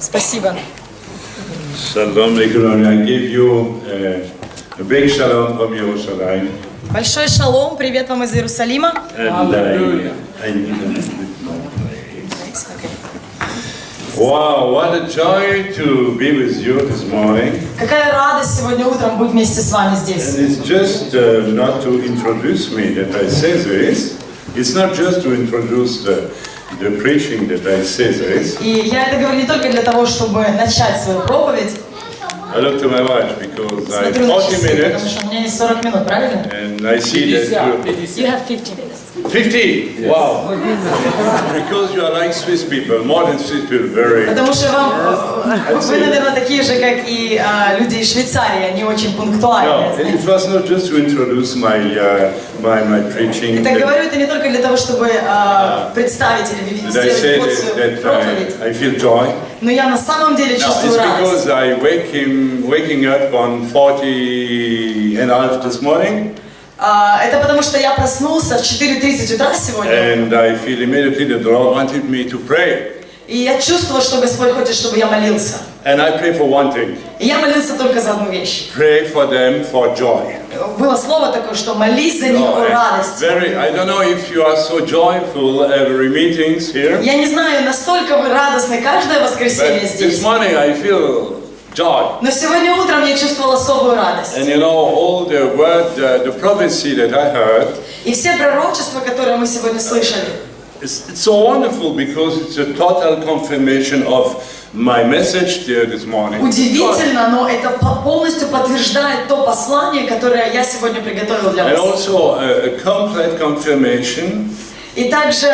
Спасибо. Shalom, I give you a big shalom from Jerusalem. Большой шалом, привет вам из Иерусалима. And I need a little bit more praise. Wow, what a joy to be with you this morning. Какая радость сегодня утром быть вместе с вами здесь. And it's just not to introduce me that I say this. It's not just to introduce the preaching that I say this. И я это говорю не только для того, чтобы начать свою проповедь. I look to my watch because I have Смотрю на 40 часы, minutes. потому что у меня есть 40 минут, правильно? And I see that You have 50 minutes. 50? Yes. Wow. Because you are like Swiss people, more than Swiss people, very... Потому что вы, наверное, такие же, как и люди из Швейцарии, они очень пунктуальны. No, it was not just to introduce my preaching. Я говорю это не только для того, чтобы представить или сделать ход свою проповедь. I feel joy. Но я на самом деле чувствую радость. It's because I waking up on 40:30 this morning. Это потому что я проснулся в 4:30 утра сегодня. And I feel immediately that the Lord wanted me to pray. И я чувствовала, что Господь хочет, чтобы я молился. And I pray for one thing. И я молился только за одну вещь. Pray for them for joy. Было слово такое, что молись за них о радости. I don't know if you are so joyful every meetings here. Я не знаю, настолько вы радостны каждое воскресенье здесь. This morning I feel joy. Но сегодня утром я чувствовала особую радость. And you know all the word, the prophecy that I heard. И все пророчества, которые мы сегодня слышали. It's so wonderful because it's a total confirmation of my message there this morning. Удивительно, но это полностью подтверждает то послание, которое я сегодня приготовил для вас. And also a complete confirmation. И также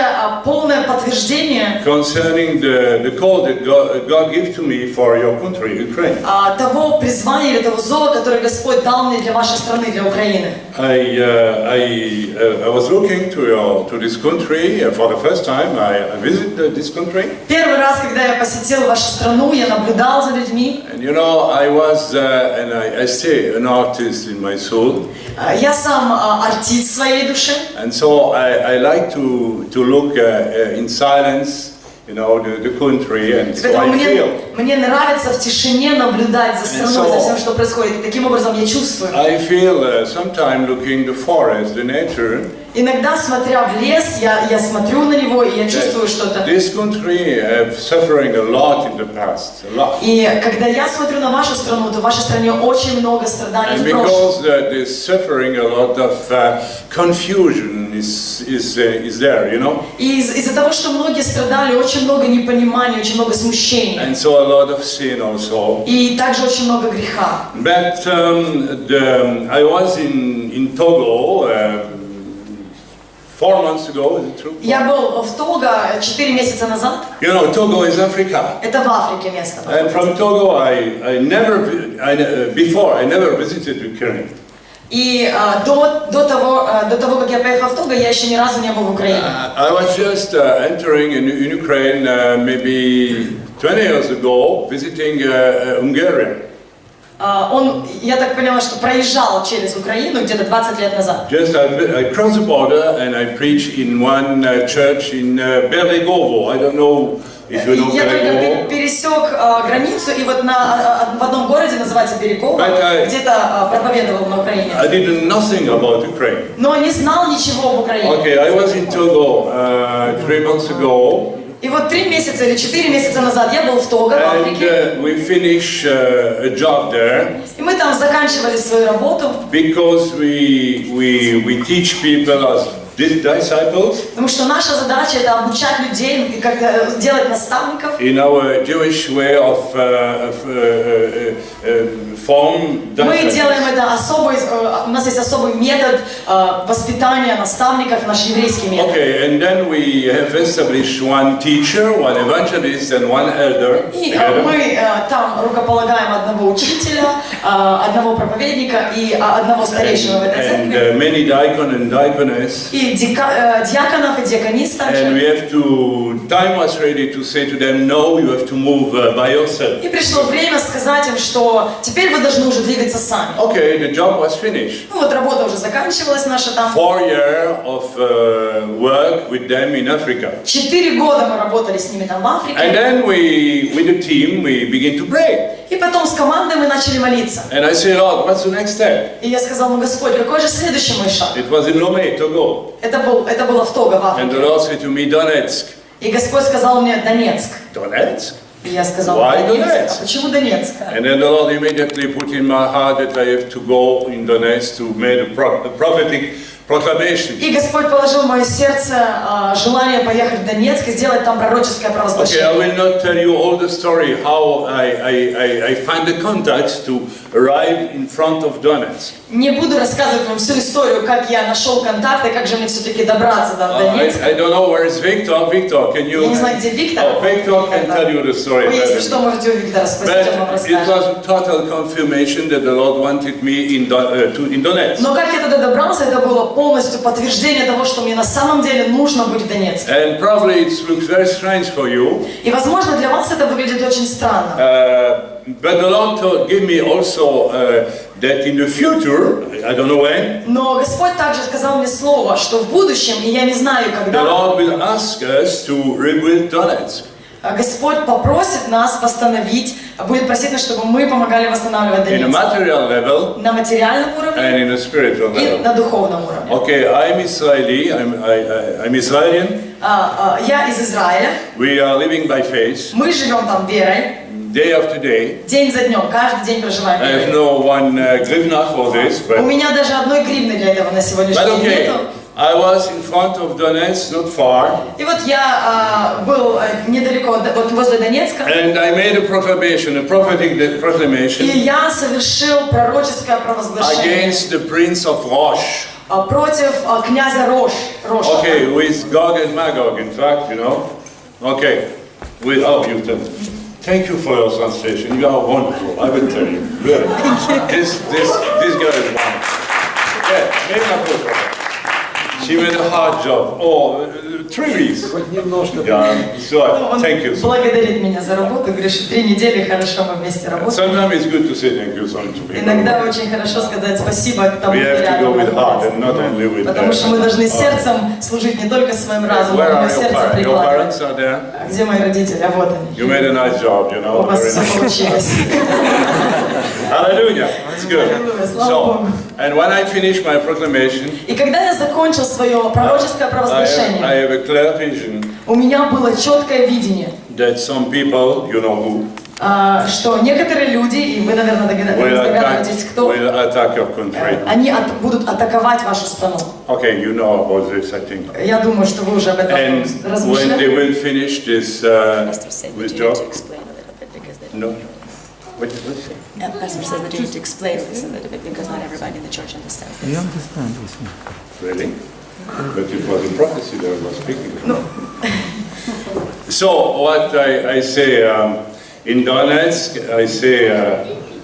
полное подтверждение concerning the call that God gave to me for your country, Ukraine. Того призвания или того зова, которое Господь дал мне для вашей страны, для Украины. I was looking to this country for the first time. I visited this country. Первый раз, когда я посетил вашу страну, я наблюдал за людьми. And you know, I was and I stay an artist in my soul. Я сам артист в своей душе. And so I like to look in silence, you know, the country, and so I feel. Мне нравится в тишине наблюдать за страной, за всем, что происходит. И таким образом я чувствую. I feel sometimes looking the forest, the nature. Иногда, смотря в лес, я смотрю на него и я чувствую что-то. This country have suffering a lot in the past, a lot. И когда я смотрю на вашу страну, то в вашей стране очень много страданий в прошлом. Because they're suffering a lot of confusion is there, you know. И из-за того, что многие страдали, очень много непонимания, очень много смущения. And so a lot of sin also. И также очень много греха. But I was in Togo. 4 months ago, is it true? Я был в Того 4 месяца назад. You know, Togo is Africa. Это в Африке место. And from Togo, I never visited Ukraine. И до того, как я поехал в Того, я еще ни разу не был в Украине. I was just entering in Ukraine maybe 20 years ago, visiting Hungary. Я так поняла, что проезжал через Украину где-то 20 лет назад. Just I crossed the border and I preached in one church in Берегово. I don't know if you know Я Берегово. только пересек границу и вот в одном городе, называется Берегово, где-то проповедовал на Украине. I didn't know nothing about Ukraine. Но не знал ничего об Украине. Okay, I was in Togo 3 months ago. И вот 3 месяца или 4 месяца назад я был в Того, в Африке. And we finished a job there. И мы там заканчивали свою работу. Because we teach people as disciples. Потому что наша задача это обучать людей, как делать наставников. In our Jewish way of form. Мы делаем это особый, у нас есть особый метод воспитания наставников, наш еврейский метод. Okay, and then we have established one teacher, one evangelist, and one elder. И мы там рукополагаем одного учителя, одного проповедника и одного старейшего в этой церкви. And many deacon and diaconess. И И диаконов, и диаконис также. And we have to, time was ready to say to them, no, you have to move by yourself. И пришло время сказать им, что теперь вы должны уже двигаться сами. Okay, the job was finished. Ну вот работа уже заканчивалась наша там. 4 years of work with them in Africa. 4 года мы работали с ними там в Африке. And then with the team, we begin to pray. И потом с командой мы начали молиться. And I said, Lord, what's the next step? И я сказал, ну Господь, какой же следующий мой шаг? It was in Lome, Togo. Это было в Того, в And the Африке. Lord said to me, Donetsk. И Господь сказал мне, Донецк. Donetsk? И я сказал, Why Донецк? Donetsk? А почему Донецк? And then the Lord immediately put in my heart that I have to go in Donetsk to make a prophetic proclamation. И Господь положил в мое сердце желание поехать в Донецк и сделать там пророческое Okay, I провозглашение. will not tell you all the story how I find the contacts to arrive in front of Donetsk. Не буду рассказывать вам всю историю, как я нашел контакты, как же мне все-таки добраться до Донецка. I don't know where is Victor. Victor, can you? Я не знаю, где Виктор. Oh, Victor can tell you the story. Вы, если что, можете у Виктора спросить, он вам But it расскажет. was a total confirmation that the Lord wanted me in Donetsk. Но как я туда добрался, это было полностью подтверждение того, что мне на самом деле нужно быть в Донецке. And probably it looks very strange for you. И, возможно, для вас это выглядит очень странно. But the Lord gave me also that in the future, I don't know when, Но Господь также сказал мне слово, что в будущем, и я не знаю the когда, Lord will ask us to rebuild Donetsk. Господь попросит нас восстановить, будет просить нас, чтобы мы помогали восстанавливать In a Донецк. material level На материальном and уровне in a spiritual и level. на духовном уровне. Okay, I'm Israeli. I'm Israelian. Я из Израиля. We are living by faith, Мы живем там верой. day after day. День за днем, каждый день проживаем I have верой. no one grivna for this, У but меня даже одной гривны для этого на сегодняшний день okay. нету. I was in front of Donetsk, not far, И вот я был недалеко, вот возле Донецка, and I made a proclamation, a prophetic и proclamation я совершил пророческое провозглашение against the prince of Rosh. против князя Роша. Okay, with Gog and Magog, in fact, you know. Okay, thank you for your translation. You are wonderful. I will tell you. Really. This girl is wonderful. Yeah, make a applause for her. She made a hard job. 3 weeks. Yeah, so thank you. Благодарит меня за работу, говорит, что 3 недели хорошо мы вместе работаем. Sometimes it's good to say thank you to people. Иногда очень хорошо сказать спасибо тому, We кто have to go рядом with heart and находится. not only with Потому что мы должны сердцем служить не только своим разумом, Where но и are your сердце parents? Your прикладывать. parents are there? А где мои родители? А вот они. You made a nice job, you know. У вас Very все nice. получилось. Hallelujah. It's good. Аллилуйя, слава So, Богу. and when I finish my proclamation, И когда я закончил свое пророческое I провозглашение, have a clear vision у меня было четкое видение, that some people, you know who, что некоторые люди, и вы, наверное, догадываетесь, кто, will attack your country. они будут атаковать вашу страну. Okay, you know about this, I think. Я думаю, что вы уже об этом And when they размышляли. will finish this Pastor said that this you need job, to explain a little bit because no. What did you say? Pastor says that you need to explain this a little bit because not everybody in the church understands You this. understand this one. Really? But it was a prophecy that I was speaking. So what I say in Donetsk, I say,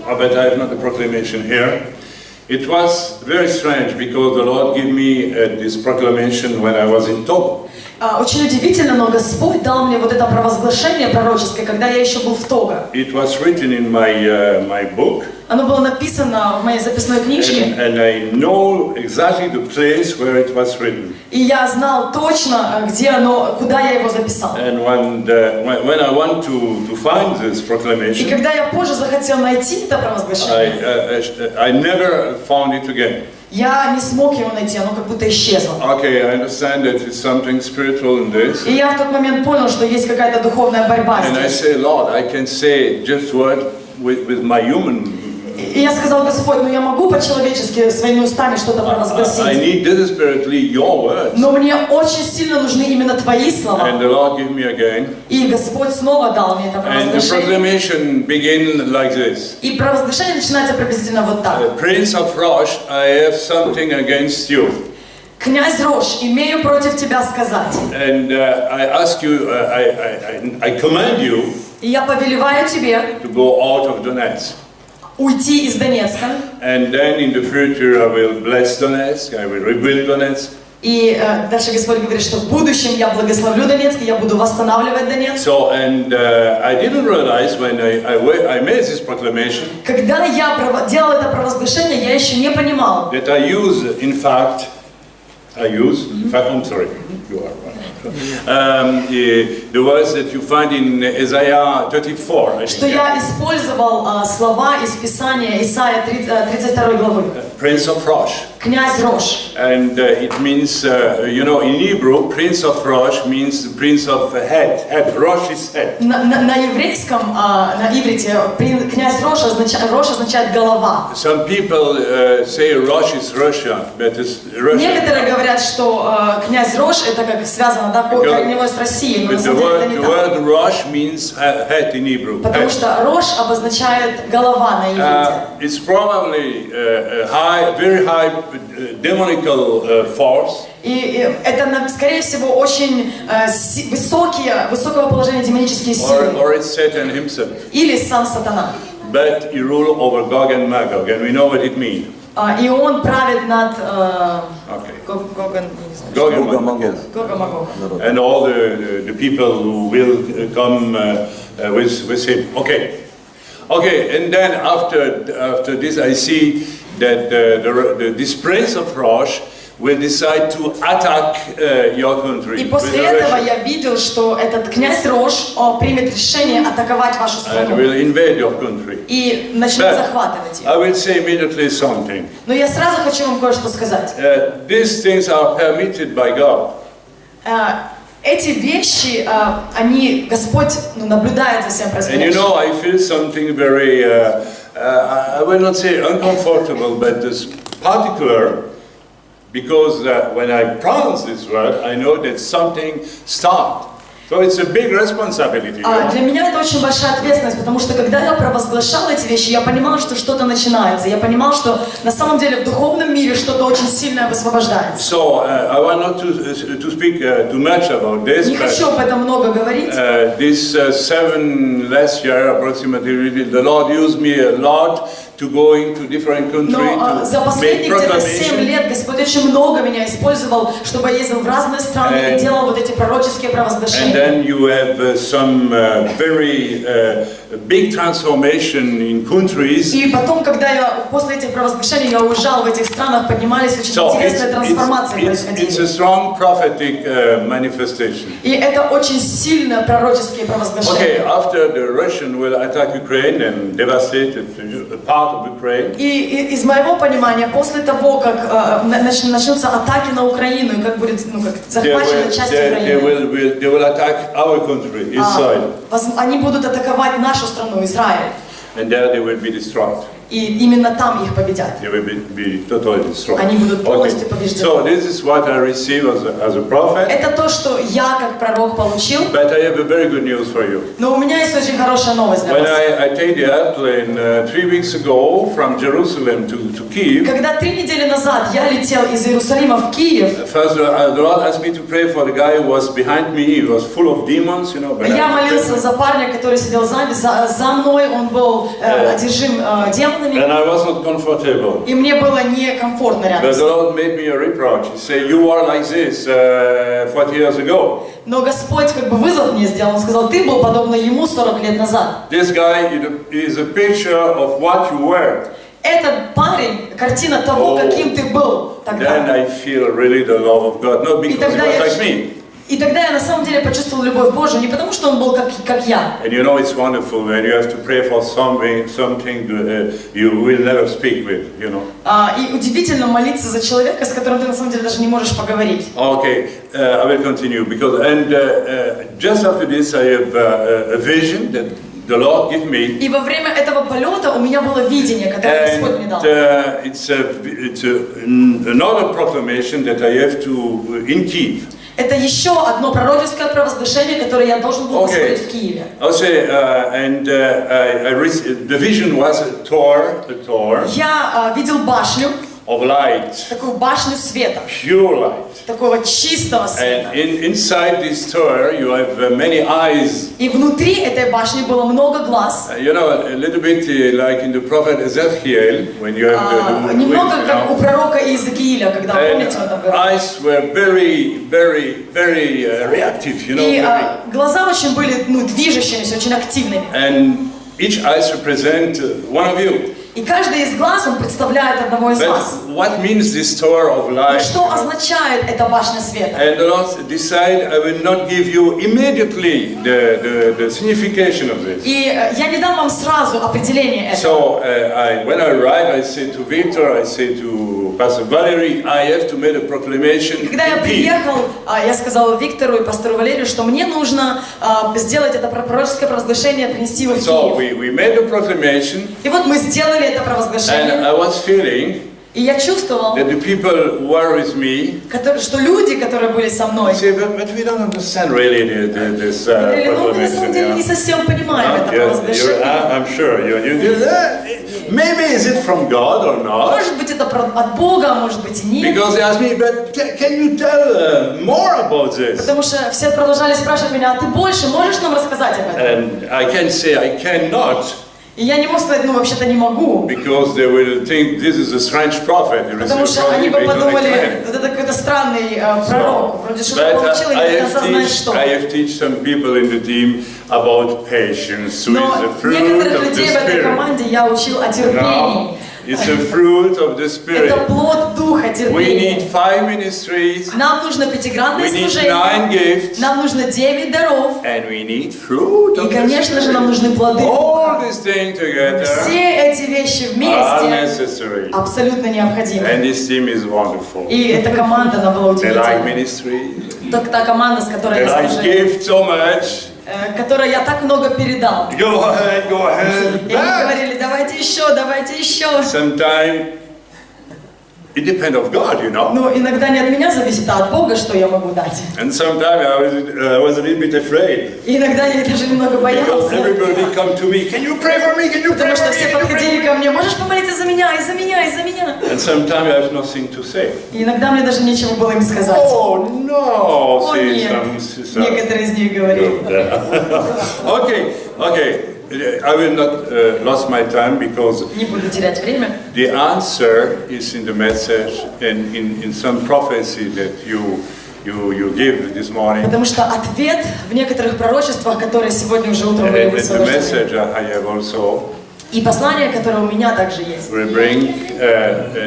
but I have not the proclamation here. It was very strange because the Lord gave me this proclamation when I was in Togo. Очень удивительно, но Господь дал мне вот это провозглашение пророческое, когда я еще был в Того. It was written in my book, Оно было написано в моей записной книжке, and I know exactly the place where it was written. и я знал точно, где оно, куда я его записал. And when I want to find this И proclamation, когда я позже захотел найти это провозглашение, I never found it again. я не смог его найти, оно как будто исчезло. Okay, I understand that it's something spiritual in this. И я в тот момент понял, что есть какая-то духовная борьба And I здесь. say, Lord, I can say just word with my human. И я сказал, Господь, ну я могу по-человечески своими устами что-то I провозгласить, need desperately your words. но мне очень сильно нужны именно Твои слова. And the Lord gave me again. И Господь снова дал мне это And the провозглашение. proclamation began like this. И провозглашение начинается приблизительно вот так. Prince of Rosh, I have something against you. Князь Рош, имею против тебя сказать. And I ask you, I command you И я повелеваю тебе to go out of Donetsk. уйти из Донецка. And then in the future I will bless Donetsk, I will rebuild Donetsk. И дальше Господь говорит, что в будущем я благословлю Донецк, и я буду восстанавливать Донецк. So, and I didn't realize when I made this proclamation Когда я делал это провозглашение, я еще не понимал. that I use, in fact, I'm sorry, you are right. The words that you find in Isaiah 34. Что я использовал слова из Писания Исаия 32 главы. Prince of Rosh. Князь Рош. And it means, in Hebrew, Prince of Rosh means the Prince of Head. Rosh is head. На еврейском, на иврите, князь Рош означает голова. Some people say Rosh is Russia, but it's Russia. Некоторые говорят, что князь Рош это как связано, да, корневой с Россией, но на самом деле это не the так. word Rosh means head in Hebrew. Потому что Рош обозначает голова на иврите. It's probably very high demonical force. И это, скорее всего, очень высокого положения демонические силы. Or it's Satan himself. Или сам сатана. But he ruled over Gog and Magog, and we know what it means. И он правит над Gog and Magog. And all the people who will come with him. Okay, and then after this I see that this prince of Rosh will decide to attack your country. И после этого я видел, что этот князь Рош примет решение атаковать вашу страну. And will invade your country. И начнет захватывать ее. I will say immediately something. Но я сразу хочу вам кое-что сказать. These things are permitted by God. Эти вещи, они, Господь наблюдает за всем происходящим. And I feel something very, I will not say uncomfortable, but it's particular, because when I pronounce this word, I know that something starts. So it's a big responsibility. Для меня это очень большая ответственность, потому что когда я провозглашал эти вещи, я понимал, что что-то начинается. Я понимал, что на самом деле в духовном мире что-то очень сильное высвобождается. So I want not to speak too much about this. Не хочу об этом много говорить. This 7 last year approximately, the Lord used me a lot to go into different countries за to make последние где-то 7 proclamation. лет Господь очень много меня использовал, чтобы я ездил в разные страны и делал вот эти пророческие провозглашения. And then you have some very big transformation in countries. И потом, когда я после этих провозглашений я уезжал в этих странах, поднимались очень интересные трансформации происходили. It's a strong prophetic manifestation. И это очень сильно пророческие провозглашения. Okay, after the Russian will attack Ukraine and devastate a part of Ukraine. И из моего понимания, после того, как начнутся атаки на Украину, и как будет захвачена часть Украины, they will attack our country, Israel. Они будут атаковать нашу страну, Израиль. And there they will be destroyed. И именно там их победят. They will be totally destroyed. Они будут полностью побеждены. So this is what I receive as a prophet. Это то, что я как пророк получил. But I have a very good news for you. Но у меня есть очень хорошая новость для When вас. I take the airplane 3 weeks ago from Jerusalem to Kiev. Когда 3 недели назад я летел из Иерусалима в Киев, First, the Lord asked me to pray for the guy who was behind me. He was full of demons, but я молился за парня, который сидел за мной, он был одержим демонами. And I was not comfortable. И мне было некомфортно рядом But с the ним. Lord made me a reproach. He said, "You were like this 40 years ago." Но Господь как бы вызов мне сделал, он сказал, ты был подобно ему 40 лет назад. This guy is a picture of what you were. Этот парень, картина того, каким ты был Then тогда. I feel really the love of God, not because he was like me. И тогда я на самом деле почувствовал любовь Божию, не потому что он был как я. And it's wonderful when you have to pray for something you will never speak with, И удивительно молиться за человека, с которым ты на самом деле даже не можешь поговорить. Okay, I will continue just after this I have a vision that the Lord gave me. И во время этого полета у меня было видение, которое Господь мне дал. It's another proclamation that I have to in Kiev. Это еще одно пророческое провозглашение, которое я должен был воспринять в Киеве. The vision was a tower. Я видел башню. of light, такую башню света, pure light. такого чистого света. And inside this tower you have many eyes. И внутри этой башни было много глаз. You know, a little bit like in the prophet Ezekiel, when you have the Немного как у пророка Иезекииля, когда, помните, он там говорил. eyes were very reactive, you know. И глаза очень были, движущимися, очень активными. And each eyes represent one of you. И каждый из глаз, он представляет одного из вас. But what means this tower of light? Что означает эта башня света? And the Lord decided, I will not give you immediately the signification of this. И я не дам вам сразу определение этого. So when I arrived, I said to Victor, I said to Pastor Valerie, I have to make a proclamation. Когда я приехал, я сказала Виктору и пастору Валерию, что мне нужно сделать это пророческое провозглашение, принести его в So Киев. we made a proclamation. И вот мы сделали это провозглашение. And I was feeling И я чувствовал, that the people who were with me что люди, которые были со мной, say, but we don't understand really this говорили, мы на самом деле не proclamation. совсем понимаем это провозглашение. I'm sure maybe is it from God or not? Может быть, это от Бога, а может быть и нет. Because they asked me, but can you tell more about this? Потому что все продолжали спрашивать меня, а ты больше можешь нам рассказать об этом? And I can say I cannot. И я не мог сказать, вообще-то не могу. Because they will think this is a strange prophet. Потому что они бы подумали, вот это какой-то странный пророк, вроде что-то получил и не до конца знает что. I have teach some people in the team about patience, which is the Но fruit некоторых of the людей в этой Spirit. команде я учил о терпении. It's a fruit of the Spirit. Это плод Духа, We терпения. need 5 ministries. Нам нужно пятигранное We need служение. 9 gifts. Нам нужно 9 даров. And we need fruit И, of the конечно же, нам Spirit. нужны плоды. All these things together Все эти вещи are вместе necessary. абсолютно необходимы. And this team is wonderful. И эта команда, она была They like удивительной. ministry. Та команда, с которой They я like служил, gift so much. которой я так много передал. Go ahead, go ahead. И они говорили, давайте еще, давайте еще. Sometimes it depends on God, you know. Но иногда не от меня зависит, а от Бога, что я могу дать. And sometimes I was a little bit afraid. И иногда я даже немного Because боялся. everybody come to me, can you pray for me? Can you pray Потому for что me? все Can you pray подходили for ко me? мне, можешь помолиться за меня, и за меня, и за меня. And sometimes I have nothing to say. И иногда мне даже нечего было им сказать. Oh no, О say нет, some sister. некоторые из них говорили. Okay. I will not lose my time because Не буду терять время. the answer is in the message and in some prophecy that you give this morning. Потому что ответ в некоторых пророчествах, которые сегодня уже утром были And the высвобождены. message I have also И послание, которое у меня также есть. will bring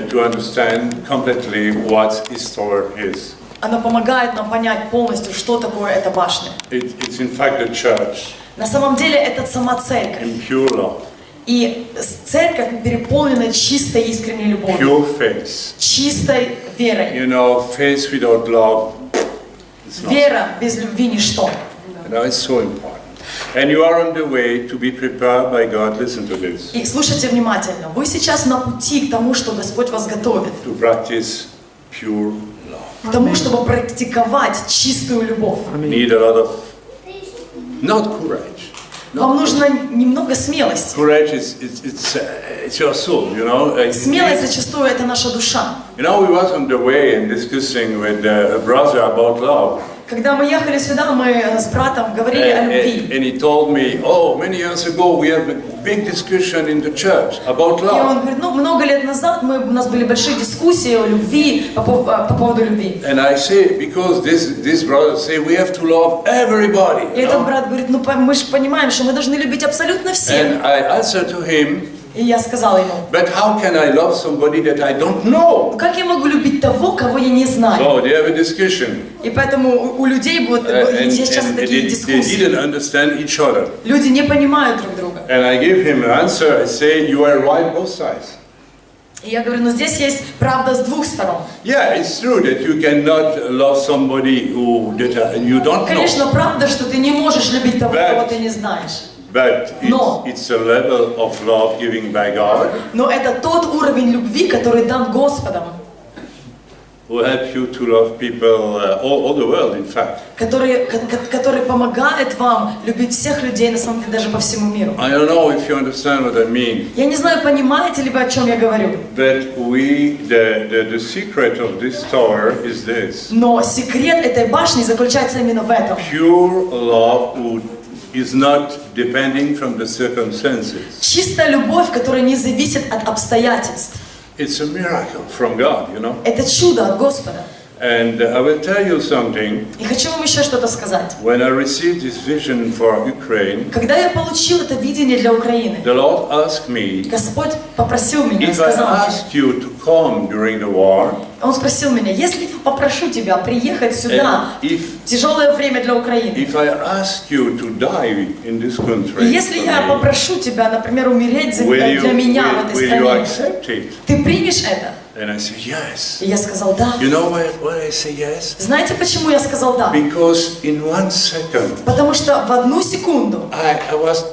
to understand completely what Easter is. Оно помогает нам понять полностью, что такое эта башня. It's in fact the church На самом деле это сама церковь. in pure love, И церковь переполнена чистой искренней любовью, pure faith. чистой верой. You know, faith without love is not. Вера без любви ничто. You know, it's so important. And you are on the way to be prepared by God. Listen to this. И слушайте внимательно. Вы сейчас на пути к тому, что Господь вас готовит. To practice pure love. К тому, чтобы практиковать чистую любовь. Need a lot of not courage. Вам нужно немного смелости. Courage it's your soul, you know. Смелость зачастую это наша душа. You know, we was on the way and discussing with a brother about love. Когда мы ехали сюда, мы с братом говорили о любви. And he told me, oh, many years ago we had a big discussion in the church about И он love. говорит, много лет назад у нас были большие дискуссии о любви, по поводу любви. And I say, because this brother say we have to love everybody. И этот брат говорит, мы же понимаем, что мы должны любить абсолютно всех. And I answered to him, И я сказала ему, but how can I love somebody that I don't know? как я могу любить того, кого я не знаю? So they have a discussion. И поэтому у людей будут And сейчас такие they дискуссии. didn't understand each other. Люди не понимают друг друга. And I give him an answer. I say, you are right both sides. И я говорю, но здесь есть правда с двух сторон. Yeah, it's true that you cannot love somebody that you don't know. Конечно, правда, что ты не можешь любить того, кого ты не знаешь. But it's a level of love given by God. Но это тот уровень любви, который дан Господом. who help you to love people all the world, in fact. который помогает вам любить всех людей, на самом деле, даже по всему миру. I don't know if you understand what I mean. Я не знаю, понимаете ли вы, о чем я говорю. But the secret of this tower is this. Но секрет этой башни заключается именно в этом. Pure love is not depending from the circumstances. Чистая любовь, которая не зависит от обстоятельств. It's a miracle from God, you know. Это чудо от Господа. And I will tell you something. И хочу вам еще что-то сказать. When I received this vision for Ukraine, Когда я получил это видение для Украины, the Lord asked me, Господь попросил меня, if I сказал мне, asked you to come during the war, Он спросил меня, если я попрошу тебя приехать сюда and в тяжелое время для Украины, if I ask you to die in this country, и если я попрошу тебя, например, умереть для меня в этой will you стране, accept it? ты примешь это? And I said, yes. И я сказал да. You know why I say yes? Знаете, почему я сказал да? Because in 1 second, Потому что в одну секунду I was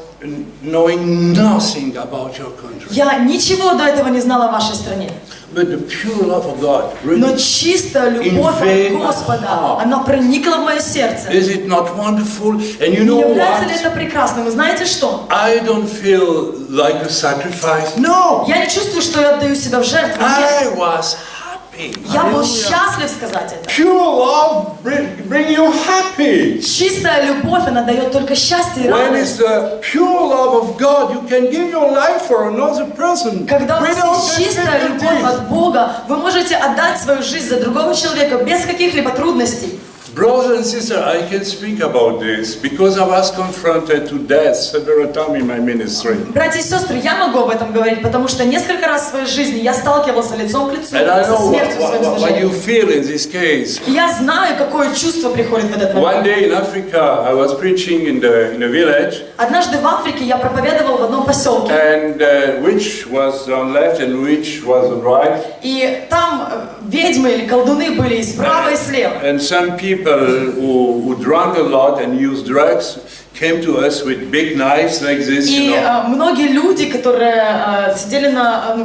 knowing nothing about your country. я ничего до этого не знала о вашей стране. But the pure love of God Но really, чистая любовь от Господа, она проникла в мое сердце. is it not wonderful? And you Не know является ли what? это прекрасным? Вы знаете что? I don't feel like a sacrifice. No, Я не чувствую, что я отдаю себя в жертву. I Нет. was happy. Я был Hallelujah. счастлив сказать это. Pure love bring you happy. Чистая любовь, она дает только счастье и When радость. it's the pure love of God, you can give your life for another person. Когда у вас without есть чистая любовь difficulties. от Бога, вы можете отдать свою жизнь за другого человека без каких-либо трудностей. Brothers and sisters, I can speak about this because I was confronted to death several times in my ministry. Братья и сестры, я могу об этом говорить, потому что несколько раз в своей жизни я сталкивался лицом к лицу And I со know смертью в своем what you служении. feel in this case. И я знаю, какое чувство приходит в этот One момент. day in Africa, I was preaching in a village, Однажды в Африке я проповедовал в одном поселке, and which was on left and which was on right. и там ведьмы или колдуны были и справа, и слева. And some people who drank a lot and used drugs came to us with big knives like this, you И know. многие люди, которые сидели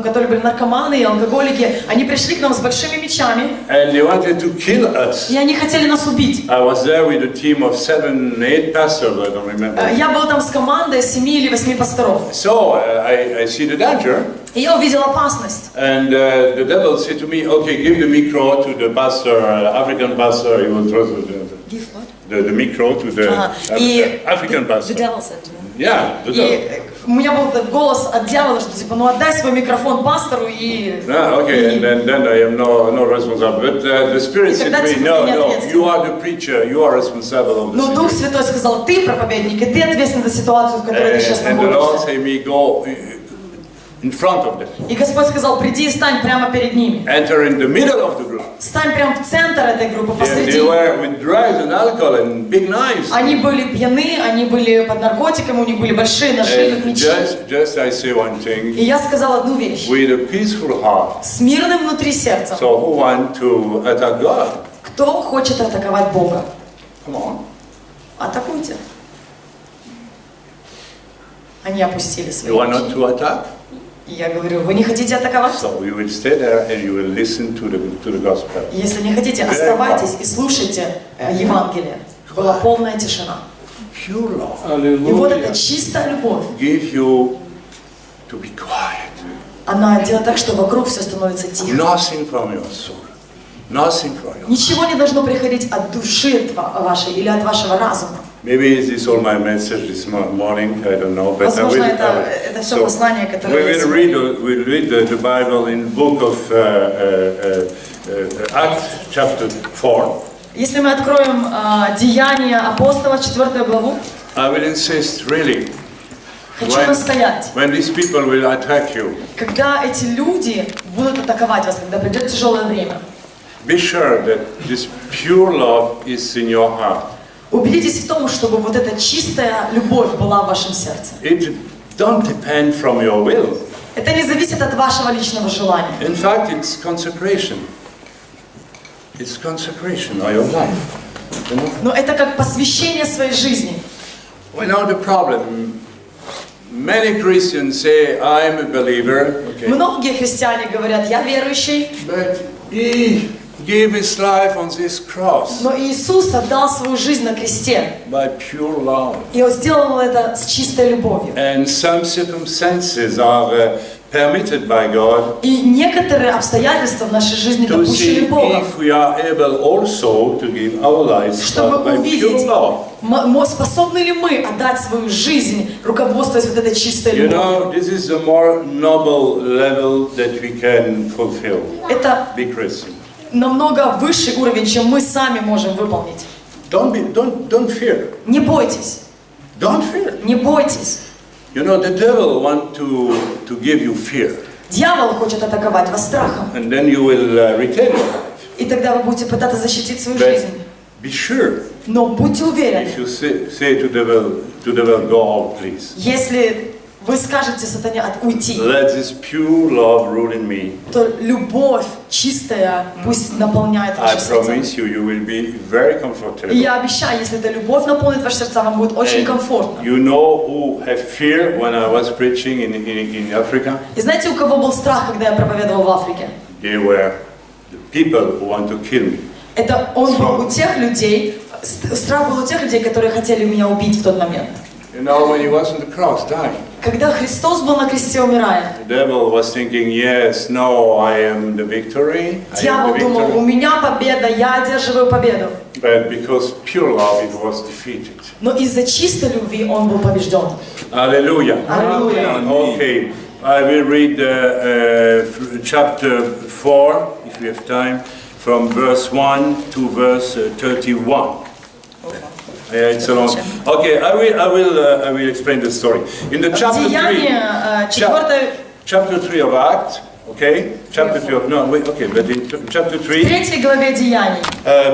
которые были наркоманы и алкоголики, они пришли к нам с большими мечами, And they wanted to kill us. и они хотели нас убить. I was there with a team of 7, 8 pastors, I don't remember. Я был там с командой 7 или 8 пасторов. So I see the danger, И я увидел опасность. and the devil said to me, "Okay, give the micro to the pastor, African pastor. He will trust the micro to the African The pastor." devil said to me. Yeah, the devil. И у меня был этот голос от дьявола, что типа, ну отдай свой микрофон пастору и... Okay, and then I am no responsible. But the Spirit said to me, "No, you are the preacher. You are responsible of the Но Дух situation." Святой сказал, ты проповедник, и ты ответственен за ситуацию, в которой ты сейчас And the Lord находишься. said me, "Go in front of them. И Господь сказал, приди и стань прямо перед ними. Enter in the middle of the group." Стань прямо в центр этой группы, They посреди. were with drugs and alcohol and big knives. Они были пьяны, они были под наркотиками, у них были большие ножи, как And мечи. just I say one thing, И я сказал одну вещь. with a peaceful heart. С мирным внутри сердцем. So who want to attack God? Кто хочет атаковать Бога? Come on. Атакуйте. Они опустили свои You want мечи. not to attack? И я говорю, вы не хотите атаковать? So you will stay there and you will listen to the gospel. Если не хотите, оставайтесь и слушайте Евангелие. Была полная тишина. Pure love И вот эта чистая любовь, give you to be quiet. она делает так, что вокруг все становится тихо. Nothing from your soul. Nothing from your. Ничего не должно приходить от души вашей или от вашего разума. Maybe this is all my message this morning. I don't know, but I Возможно, will. это все послание, We которое я will сегодня- read the Bible in book of Acts chapter 4. Если мы откроем Деяния апостолов, 4 главу, I will insist really. хочу настоять. When these people will attack you, Когда эти люди будут атаковать вас, когда придет тяжелое время, be sure that this pure love is in your heart. убедитесь в том, чтобы вот эта чистая любовь была в вашем сердце. It don't depend from your will. Это не зависит от вашего личного желания. In fact, it's consecration. It's consecration of your life. You know? Но это как посвящение своей жизни. We know the problem. Many Christians say, "I'm a believer." Okay. Многие христиане говорят, я верующий, But he gave his life on this cross Но Иисус отдал свою жизнь на кресте. by pure love. И Он сделал это с чистой любовью. And some circumstances are permitted by God И некоторые обстоятельства в нашей жизни to see допущены Богом, if we are able also to give our lives чтобы by pure увидеть, love. способны ли мы отдать свою жизнь, руководствуясь вот этой чистой You любовью. know, this is the more noble level that we can fulfill. Это Be Christian. намного высший уровень, чем мы сами можем выполнить. Don't fear. Не бойтесь, Don't fear. не бойтесь. You know, the devil wants to give you fear, Дьявол хочет атаковать вас страхом, and then you will retain your life. и тогда вы будете пытаться защитить свою But жизнь. be sure, Но будьте уверены, if you say to devil, go out, please. если вы скажете сатане уйти, Let this pure love rule in me. то любовь чистая пусть наполняет I ваши сердца. promise you, you will be very comfortable. И я обещаю, если эта любовь наполнит ваши сердца, вам будет очень And комфортно. you know who have fear when I was preaching in Africa? И знаете, у кого был страх, когда я проповедовал в Африке? They were the people who want to kill me. Это он был у тех людей, страх был у тех людей, которые хотели меня убить в тот момент. You know, when he was on the cross dying, Когда Христос был на кресте умирая, the devil was thinking, yes, no, I am the victory. I am дьявол the думал, у victory. меня победа, я одерживаю победу. But because pure love, it was defeated. Но из-за чистой любви он был побежден. Hallelujah. Hallelujah. Okay, I will read chapter 4, if we have time, from verse 1 to verse 31. Yeah, it's a long. Okay, I will explain the story. In the chapter 3, Деяние, 4 chapter 3 of Acts, okay? Chapter 3 of, no, wait, okay, but in chapter 3, главе Деяний.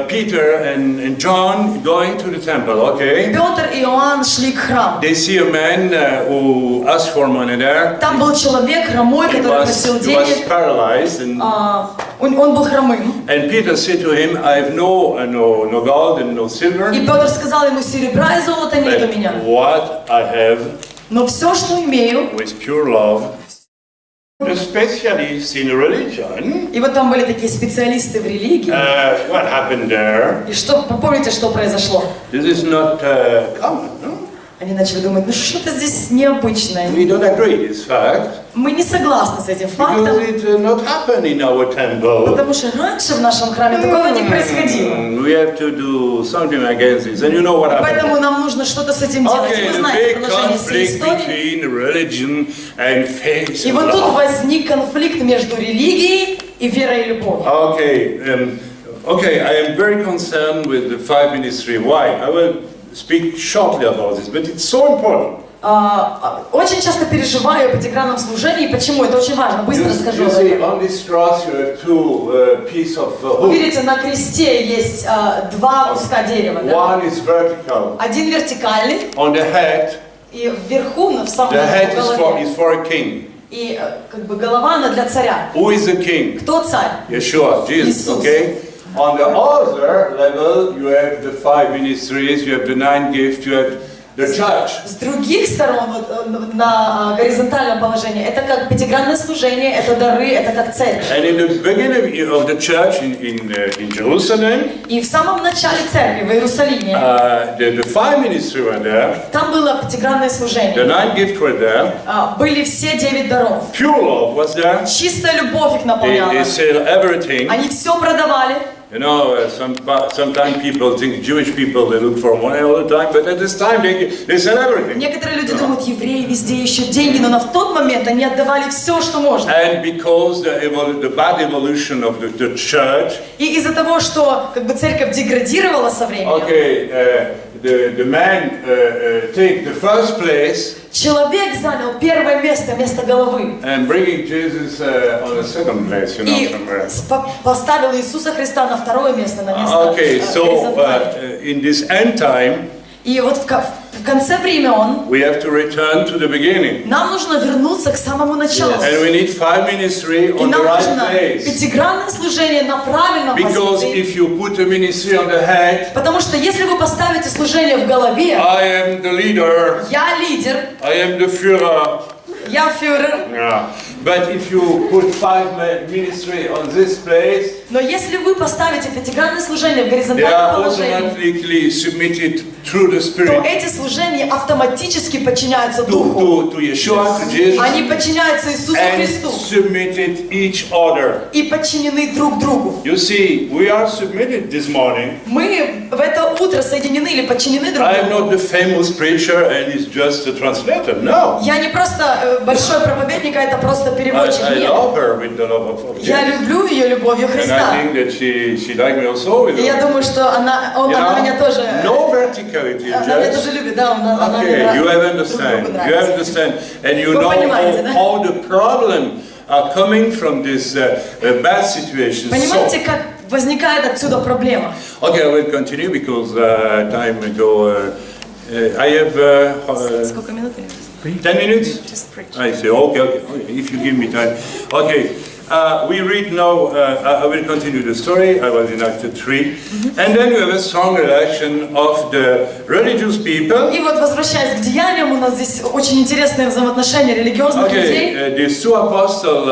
Peter and John going to the temple, okay? Петр и Иоанн шли к храму. They see a man who asked for money there. Там был человек хромой, He который was просил денег. paralyzed, and Он был хромым. Peter said to him, I have no gold and no silver, И Петр сказал ему, серебра и золота нет у but меня. what I have Но все, что имею, with pure love. The specialists in religion, и вот там были такие специалисты в религии. what happened there? И что, помните, что произошло? This is not common, no? Они начали думать, ну что-то здесь необычное. We don't agree with this fact, Мы не согласны с этим because фактом, it did not happen in our temple. потому что раньше в нашем храме такого не происходило. We have to do something against this, and you know what happened. Поэтому нам нужно что-то с этим делать. Okay, Вы the знаете big продолжение всей conflict истории. between religion and faith. И and вот тут love. возник конфликт между религией и верой и любовью. Okay, I am very concerned with the five ministry. Why? I will speak shortly about this, but it's so important. Очень часто переживаю о пятигранном служении. Почему? Это очень важно. Быстро скажу. You see, on this cross you have two pieces of Вы wood. видите, на кресте есть два куска дерева. Да? One is vertical. Один вертикальный, On the head, и вверху, в самом the head голове. is for a king. И как бы голова, она для царя. Who is the king? Кто царь? Yeshua, Jesus, Иисус. okay? On the other level, you have the five ministries, you have the 9 gifts, you have the church. С других сторон, вот, на горизонтальном положении, это как пятигранное служение, это дары, это как церковь. And in the beginning of the church in Jerusalem, И в самом начале церкви, в Иерусалиме, the five ministries were there, там было пятигранное the служение. 9 gifts were there, Были все 9 даров. pure love was there, Чистая любовь их they наполняла. sell everything. Они все продавали. You know, sometimes people think Jewish people, they look for money all the time, but at this time they sell everything. Некоторые люди думают, евреи везде ищут деньги, но в тот момент они отдавали все, что можно. And because the bad evolution of the church, И из-за того, что как бы церковь деградировала со временем, okay, the man take the first place человек занял первое место, место головы. and bringing Jesus on the second place, you know, И somewhere. поставил Иисуса Христа на второе место, на место Okay, so горизонтальное. in this end time, И вот в конце времен we have to return to the beginning. нам нужно вернуться к самому началу. And we need five ministry И on the нам right нужно place. пятигранное служение на правильном Because позиции. if you put a ministry on the head, Потому что если вы поставите служение в голове, I am the leader, я лидер, I am the Führer, Я фюрер. Yeah. But if you put 5 ministry on this place, Но если вы поставите пятигранное служение в they горизонтальном are положении, automatically submitted through the то Spirit эти служения автоматически подчиняются Духу. to Yeshua, to Jesus, Они подчиняются Иисусу and Христу submitted each other. и подчинены друг другу. You see, we are submitted this morning. Мы в это утро соединены или подчинены друг I am другу. not the famous preacher and he's just a translator. No. Я не просто большой проповедник, а это просто переводчик. I Нет. love her with the love of Я Jesus. люблю ее любовью And Христа. I think that she liked me also with И я her. думаю, что она меня тоже... No verticality, Она меня just. тоже любит, да, она мне Okay, you have друг другу understand. You нравится. understand. And you Вы know понимаете, да? how the problem are coming from this bad situation. Понимаете, как возникает отсюда проблема? Okay, I will continue because time ago. I have Сколько минут? 10 minutes. Just preach. I say, okay, if you give me time. Okay, we read now, I will continue the story. I was in Act 3. And then we have a strong reaction of the religious people. И вот, возвращаясь к деяниям, у нас здесь очень интересные взаимоотношения религиозных людей. Okay, these 2 apostles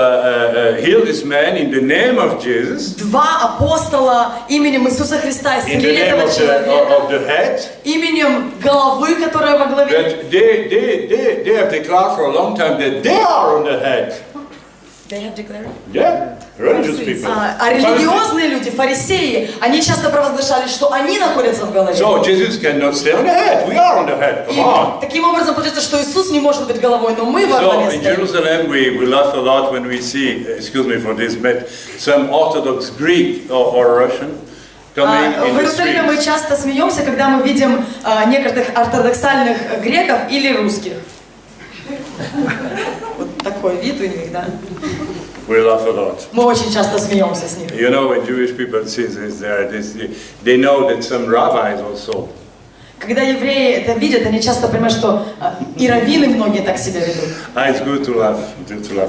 healed this man in the name of Jesus, Два апостола именем Иисуса Христа in the исцелили name этого of человека, the head. именем головы, которая во главе. That they have declared for a long time that they are on the head. They have declared. Yeah, religious people. А религиозные люди, фарисеи, они часто провозглашали, что они находятся в голове. So Jesus cannot stay on the head. We are on the head. Come И on. таким образом получается, что Иисус не может быть головой, но мы во So главе in стоим. Jerusalem we laugh a lot when we see, excuse me for this, but some Orthodox Greek or Russian coming in В the Иерусалиме мы streets. часто смеемся, когда мы видим некоторых ортодоксальных греков или русских. Вот такой вид у них, да. We laugh a lot. Мы очень часто смеемся с них. You know, when Jewish people see this, they know that some rabbis also. Когда евреи это видят, они часто понимают, что и раввины многие так себя ведут. It's good to laugh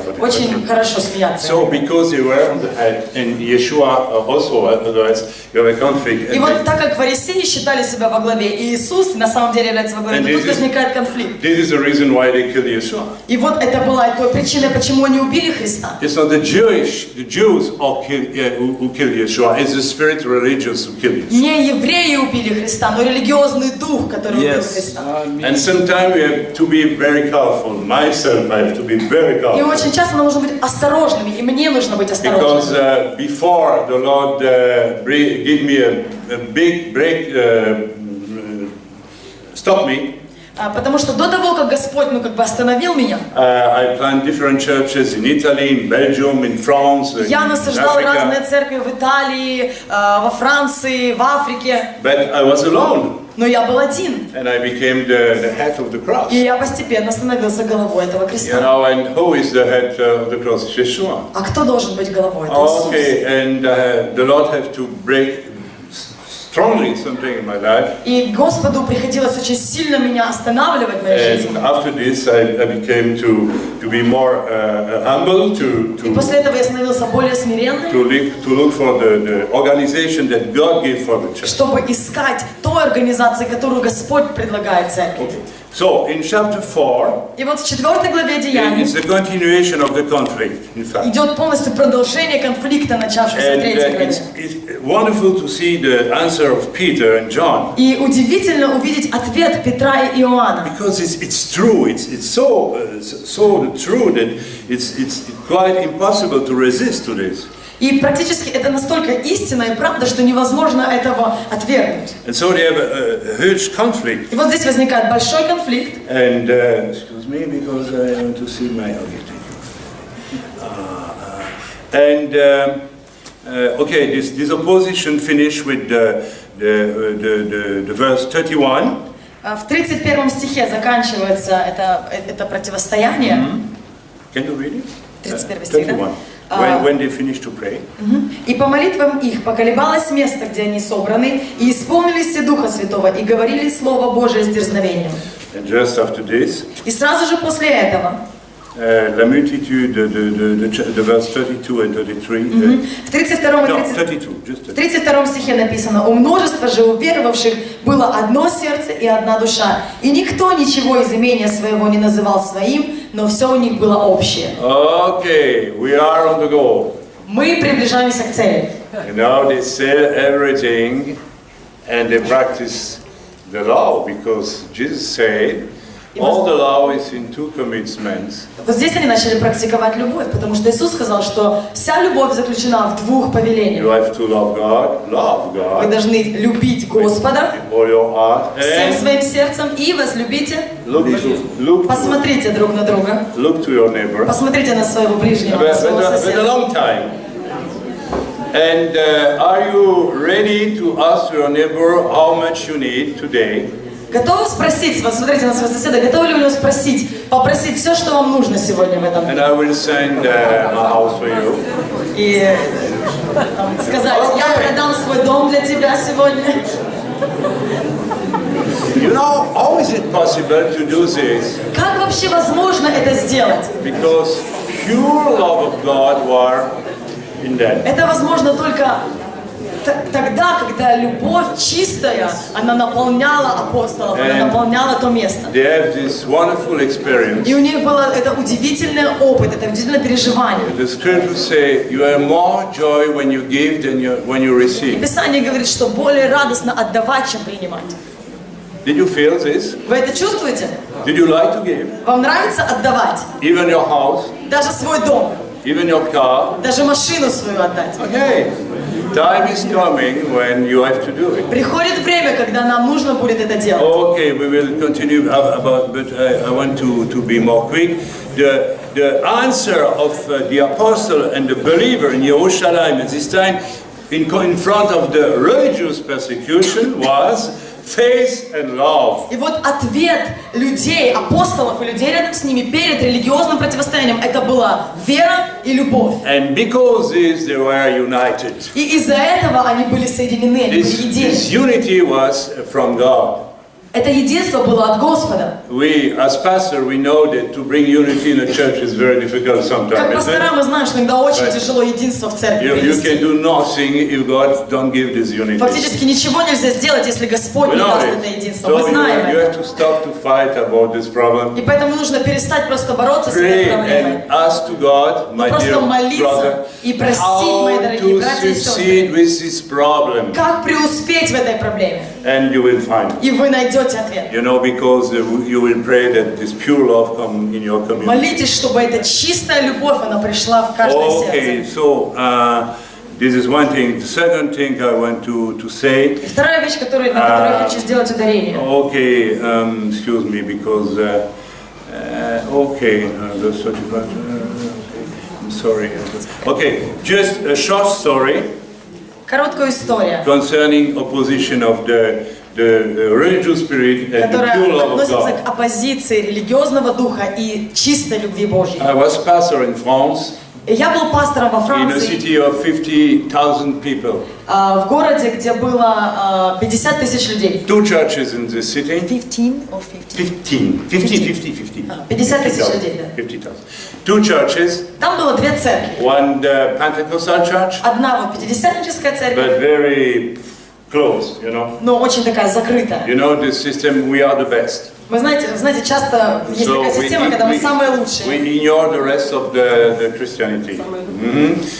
at it. Очень хорошо смеяться. So because they were on the head, and Yeshua also, otherwise you have a conflict. И вот так как фарисеи считали себя во главе, и Иисус на самом деле является во главе, то тут возникает конфликт. This is the reason why they killed Yeshua. И вот это была той причиной, почему они убили Христа. It's not the Jews who killed Yeshua. It's the spirit religious who killed Yeshua. Не евреи убили Христа, но религиозный дух, который убил Христа. And sometimes we have to be very careful. Myself, I have to be very И careful. очень часто нам нужно быть осторожными, и мне нужно быть Because осторожным. before the Lord give me a big break, stop me, Потому что до того, как Господь, остановил меня, I plant different churches in Italy, in Belgium, in France, in я насаждал разные Africa. церкви в Италии, во Франции, в Африке, But I was alone, но я был один. and I became the head of the cross. И я постепенно становился головой этого You креста. know, and who is the head of the cross? Yeshua. А кто должен быть головой? Это Иисус. Okay, and the Lord had to break strongly something in my life. И Господу приходилось очень сильно меня останавливать в моей жизни. And after this, I became to be more humble, И после этого я становился более смиренным, to look for the organization that God gave for the church. чтобы искать той организации, которую Господь предлагает церкви. Okay. So in chapter 4, И вот в 4 главе Деяний it's the continuation of the conflict. In fact, идет полностью продолжение конфликта, начавшегося в and 3 главе. it's wonderful to see the answer of Peter and John. И удивительно увидеть ответ Петра и Иоанна. Because it's true, it's so true that it's quite impossible to resist to this. И практически это настолько истина и правда, что невозможно этого отвергнуть. And so they have a huge conflict. И вот здесь возникает большой конфликт. And excuse me, because I want to see my. Okay, thank you. Okay, this opposition finished with the verse 31. В 31 стихе заканчивается это противостояние. Can you read it? 31 стих, да? 31. When they finished to pray. «И по молитвам их поколебалось место, где они собраны, и исполнились все Духа Святого, и говорили Слово Божие с дерзновением». And just after this, И сразу же после этого la multitude de verse 32 and 33. В 32 и No, 30 32, just В 32. 32 стихе написано: «У множества же уверовавших было одно сердце и одна душа, и никто ничего из имения своего не называл своим, но все у них было общее». Okay, we are on the goal. Мы приближаемся к цели. You know, they sell everything and they practice the law because Jesus said, all the law is in two commandments. Вот здесь они начали практиковать любовь, потому что Иисус сказал, что вся любовь заключена в двух повелениях. You have to love Вы God должны любить Господа with all your heart, всем and своим сердцем и возлюбите. Посмотрите друг на друга. look to your neighbor. Посмотрите на своего ближнего, на своего But a соседа. long time. And are you ready to ask your neighbor how much you need today? Готовы спросить, вот смотрите на своего соседа, готовы ли у него спросить, попросить все, что вам нужно сегодня в этом? And I will send my house for you. И сказать: я продам свой дом для тебя сегодня. You know, how is it possible to do this? Как вообще возможно это сделать? Because pure love of God were in them. Это возможно только тогда, когда любовь чистая, она наполняла апостолов, она наполняла то место. They have this wonderful experience. И у них было это удивительный опыт, это удивительное переживание. The scriptures say you have more joy when you give than when you И receive. Писание говорит, что более радостно отдавать, чем принимать. Did you feel this? Вы это чувствуете? Did you like to give? Вам нравится отдавать? Even your house, Даже свой дом, even your car? даже машину свою отдать. Okay. Time is coming when you have to do it. Приходит время, когда нам нужно будет это делать. Okay, we will continue but I want to be more quick. The answer of the apostle and the believer in Jerusalem at this time in front of the religious persecution was faith and love. И вот ответ людей, апостолов и людей рядом с ними перед религиозным противостоянием — это была вера и любовь. And because this, they were united. И из-за этого они были соединены, они были едины. This unity was from God. Это единство было от Господа. We, as pastors, we know that to bring unity in a church is very difficult Как sometimes. пастора мы знаем, что иногда очень тяжело единство в церкви You привести. can do nothing if God don't give this unity. Фактически ничего нельзя сделать, если Господь We не know даст it. это единство. So Мы знаем you это. have to stop to fight about this problem. И поэтому нужно перестать просто бороться с Pray этой проблемой. and ask to God, my Просто dear молиться brother, и просить, мои how дорогие to братья и сестры, succeed with this problem, как преуспеть в этой проблеме. and you will find. И вы найдете ответ. You know, because you will pray that this pure love come in your community. Молитесь, чтобы эта чистая любовь, она пришла в каждое Okay, сердце. so this is one thing. The second thing I want to say. И вторая вещь, на которую я хочу сделать ударение. Okay, excuse me, because verse 35. I'm sorry. Okay, just a short story Короткая история, concerning opposition of the religious spirit and the pure которая love of относится God. к оппозиции религиозного духа и чистой любви Божьей. I was pastor in France, Я был пастором во in a Франции, city of 50,000 people. в городе, где было 50 тысяч людей. Two churches in the city. 15 or 50? 50 тысяч людей, да. 50,000. Two churches. Там было две церкви. One the Pentecostal church, Одна вот пятидесятническая but церковь, very close, you know. но очень такая закрытая. You know the system, we are the best. Вы знаете, часто есть такая система, когда мы самые we лучшие. ignore the rest of the Christianity.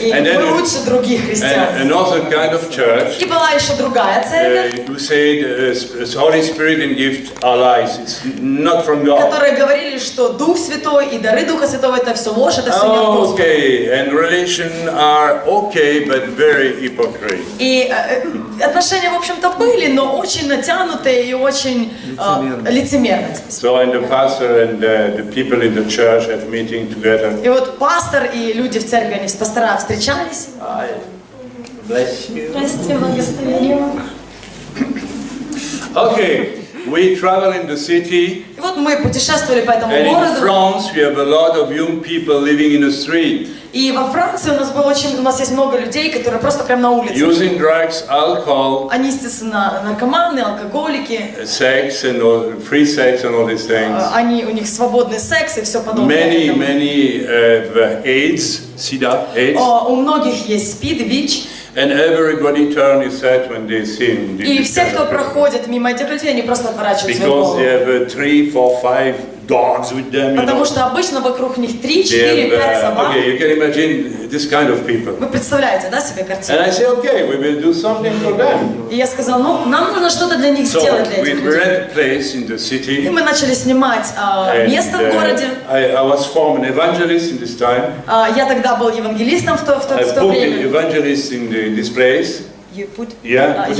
И And then мы лучше других христиан. another kind of church, И была еще другая церковь, who said Holy Spirit and gift are lies. It's not from God. которые говорили, что Дух Святой и дары Духа Святого — это все ложь, это все не от Господа. Okay, and relations are okay, but very hypocrite. И отношения, в общем-то, были, но очень натянутые и очень лицемерные. So and the pastor and the people in the church have meeting together. И вот пастор и люди в церкви, они пастора встречались. Bless you. Прости, благословение вам. Okay, we travel in the city, И вот мы путешествовали по этому and in городу. France we have a lot of young people living in the street, И во Франции у нас есть много людей, которые просто прямо на улице. using drugs, alcohol, Они, естественно, наркоманы, алкоголики. sex, and all, free sex, and all these things. У них свободный секс и все подобное. Many have AIDS, SIDA, AIDS, У многих есть СПИД, ВИЧ. and everybody turn his head when they see him. И все, кто проходит мимо этих людей, они просто отворачивают свою Because голову. they have 3, 4, 5 dogs with them. Потому что обычно вокруг них 3, 4, 5 собак. Okay, you can imagine this kind of people. Вы представляете, да, себе And картину? I say, okay, we will do something for them. И я сказала, ну, нам нужно что-то для них So сделать, для we этих людей. rent a place in the И city. мы начали снимать место в городе. I was former evangelist in this time. Я тогда был евангелистом в то I booked an время. evangelist in this place. Yeah.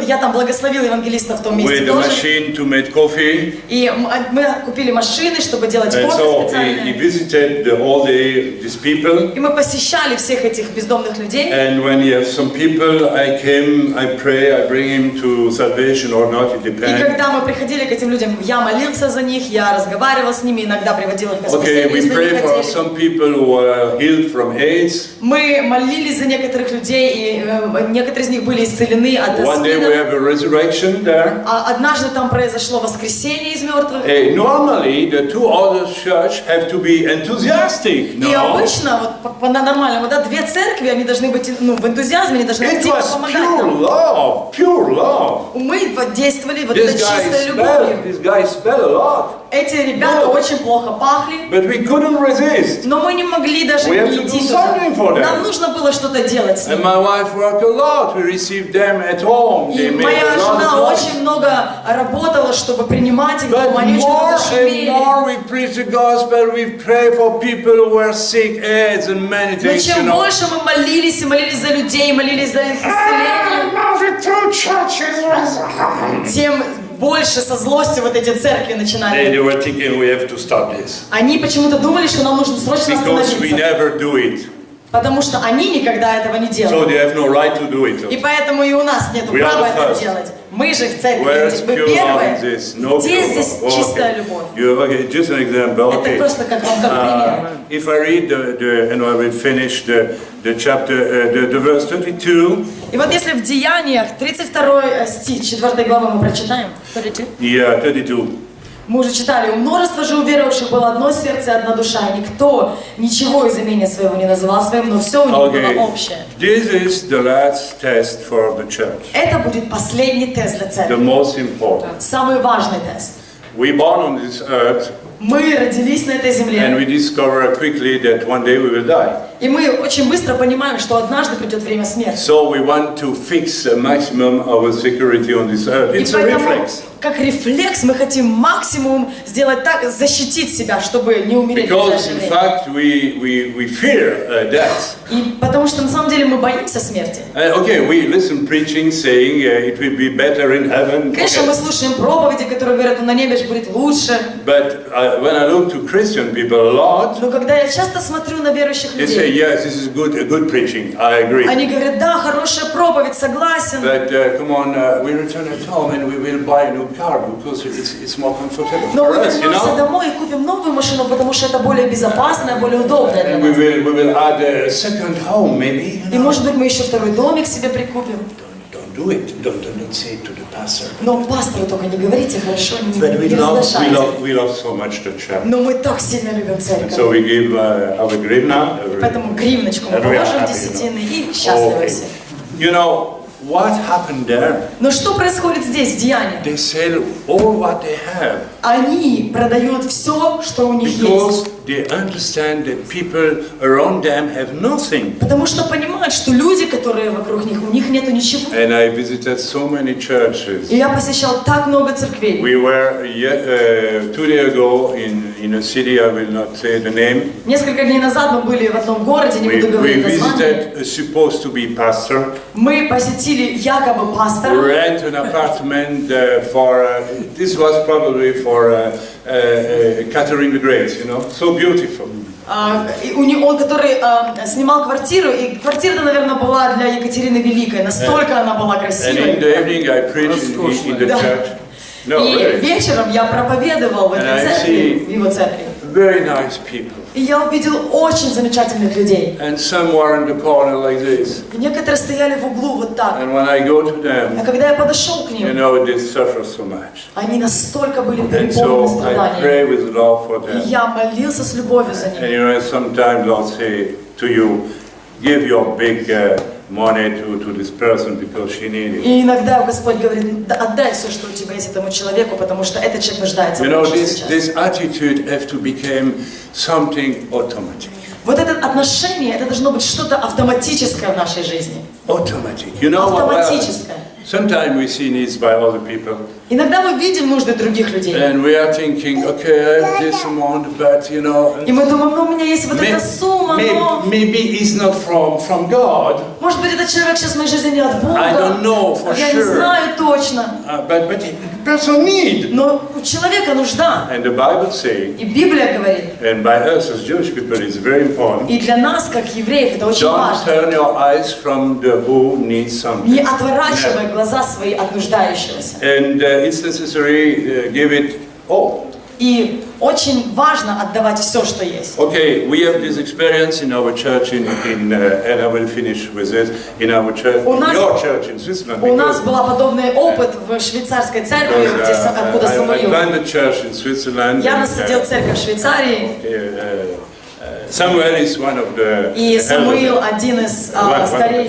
Я там благословил евангелиста в том месте With a тоже. machine to make coffee. И мы купили машины, чтобы делать And кофе so he специально. visited all these people. И мы посещали всех этих бездомных людей. And when you have some people, I came, I pray, I bring him to salvation or not, it И depends. когда мы приходили к этим людям, я молился за них, я разговаривал с ними, иногда приводил их к Okay, спасению, we если pray они for хотели. some people who are healed from AIDS. Мы молились за некоторых людей, и некоторые из них были исцелены от One day we СПИДа. have a resurrection there. Однажды там произошло воскресение из мертвых. Normally, the two other church have to be enthusiastic. И No, обычно, вот по-нормальному, да, две церкви, они должны быть в энтузиазме, они должны it активно was помогать pure нам. love, pure love. Мы вот действовали вот This этой guy чистой любовью. smelled a lot, Эти ребята очень плохо пахли, but we couldn't resist. но мы не могли даже We have не to идти do туда. something for them. Нам нужно было что-то делать с And ними. my wife worked a lot. We received them at home. И They made моя a lot жена of noise. очень много работала, чтобы принимать их дома. But Они очень more много and шумели. more we preach the gospel, we pray for people who are sick, AIDS and many Но things, you чем know. больше мы молились и молились за людей, молились за их исцеление, тем больше со злостью вот эти церкви начинали. They were thinking we have to stop this. Они почему-то думали, что нам нужно срочно Because we остановиться. never do it. Потому что они никогда этого не So делают. they have no right to do it. И поэтому и у нас нет We are права the это first. делать. Мы же в церкви, Where is мы pure love первые. in this? No Где pure здесь love. чистая любовь? Okay, just an example. Это Okay. просто как вам как пример. If I read and I will finish the chapter, the verse 32. И вот если в Деяниях 32 стих 4 главы мы прочитаем. 32. Yeah, 32. Мы уже читали, у множества же уверовавших было одно сердце и одна душа, и никто ничего из имения своего не называл своим, но все у них Okay. было общее. This is the last test for the church. Это будет последний тест для The церкви. most important. Самый важный тест. We born on this earth Мы родились на этой and земле, we discover quickly that one day we will die. и мы очень быстро понимаем, что однажды придет время смерти. So we want to fix a maximum of a security on this earth. И It's a поэтому, reflex. как рефлекс, мы хотим максимум сделать так, защитить себя, чтобы не умереть в Because ближайшее in время. fact we fear death. И потому что на самом деле мы боимся смерти. Okay, we listen preaching saying it will be better in heaven. Конечно, мы слушаем проповеди, которые говорят, на небе же будет лучше. But when I look to Christian people a lot, Но когда я часто смотрю на верующих they say, людей, yes, this is good preaching. I agree. они говорят, да, хорошая проповедь, согласен. But come on, we return at home and we will buy a new car because it's more comfortable Но for мы us, you вернемся know. домой и купим новую машину, потому что это более безопасная, более удобная для And we нас. will add a second home maybe. И может быть мы еще второй домик себе прикупим. Don't do it. Don't say it to the pastor. Но пастору только не говорите, хорошо, But we не разглашайте. love so much the church. Но мы так сильно любим And церковь. so we give our grivna. Поэтому гривночку мы And we are положим happy, десятины и счастливы Okay. все. You know what happened there? Но что происходит здесь, в Деяниях? They sell all what they have Они продают все, что у них есть. because they understand that people around them have nothing. Потому что понимают, что люди, которые вокруг них, у них нету ничего. And I visited so many churches. И я посещал так много церквей. We were 2 days ago in a city, I will not say the name. Несколько дней назад мы были в одном городе, не буду We говорить название. visited a supposed to be pastor. Мы посетили якобы пастора. Rent an apartment this was probably for Catherine the Great, you know, so beautiful. Он, который снимал квартиру, и квартира, наверное, была для Екатерины Великой. Настолько она была And красивой. in the evening I preached in the Да. church. No, И really. вечером я проповедовал в And этой I церкви, see- в его церкви. Very nice people. И я увидел очень замечательных людей. And some were in the corner like this. И некоторые стояли в углу вот так. And when I go to А them, когда я подошел к you ним, know, they suffer so much. они настолько были And переполнены so I страданиями. pray with love for И them. я молился с любовью за And них. you know, sometimes Lord say to you, give your big money to this person because she needs it. И иногда Господь говорит: «Да отдай все, что у тебя есть этому человеку, потому что этот человек нуждается в You know, помощи this сейчас». attitude have to become something automatic. Вот это отношение, это должно быть что-то автоматическое в нашей жизни. Automatic. You know, Автоматическое. sometimes we see needs by other people, Иногда мы видим нужды других людей. and we are thinking, okay, I have this amount, but you know, И мы думаем: ну у меня есть вот эта сумма, но... maybe it's not from God, Может быть, этот человек сейчас в моей жизни не от Бога. I don't know for Я не sure. знаю точно. But the person need. Но у человека нужда. And the Bible say, И Библия говорит, and by us as Jewish people, it's very important. и для нас, как евреев, это очень Don't важно. turn your eyes from the who needs something. Не отворачивай глаза свои от нуждающегося. And it's necessary give it all. И очень важно отдавать все, что есть. Okay, we have this experience in our church and I will finish with this, in our church, У нас- your church in Switzerland. У нас because- был подобный опыт в швейцарской церкви, because, где, откуда I Самуил. planted church in Switzerland. Я and, насадил церковь в Швейцарии, Samuel is one of the и Самуил elders.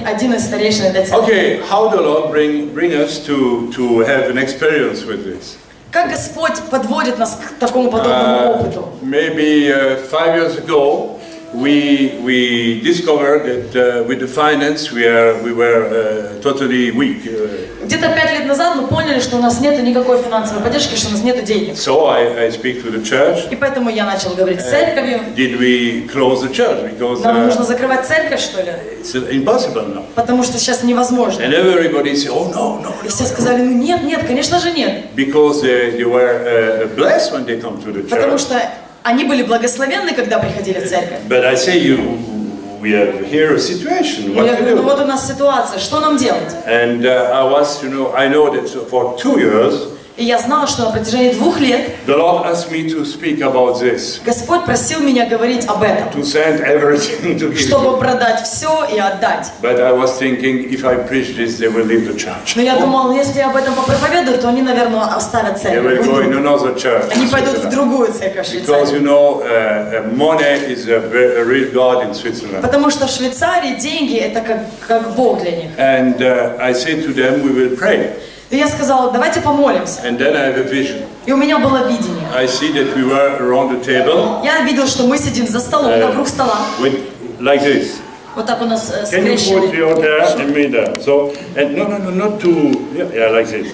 один из старейшин этой церкви. Okay, how the Lord bring us to have an experience with this? Как Господь подводит нас к такому подобному опыту? Maybe 5 years ago, we discovered that with the finance we were totally weak. Где-то 5 лет назад мы поняли, что у нас нет никакой финансовой поддержки, что у нас нет денег. So I speak to the church. И поэтому я начал говорить с церковью. Did we close the church because Нам нужно закрывать церковь, что ли? it's impossible now? Потому что сейчас невозможно. And everybody said, oh no, И все сказали: ну нет, конечно же нет. because they were blessed when they come to the Потому church. что они были благословенны, когда приходили в церковь. But I say we have here a situation. И What я to говорю: ну do? вот у нас ситуация, что нам делать? And I know that for 2 years, И я знала, что на протяжении 2 лет the Lord asked me to speak about this, Господь просил меня говорить об этом, to send everything to give чтобы it. продать все и отдать. But I was thinking, if I preach this, they will leave the church. Но я думала, если я об этом попроповедую, то они, наверное, оставят They will церковь. go in another church. Они in пойдут в Switzerland. другую церковь в Because Швейцарии. you know, money is a real God in Switzerland. Потому что в Швейцарии деньги это как Бог для них. And I said to them, we will pray. И я сказала: давайте помолимся. And then I have a vision. И у меня было видение. I see that we were around the table Я видел, что мы сидим за столом, вокруг стола. with like this. Вот так у нас Can you put скрещены. your there and me there? So, and no, not too, yeah, like this.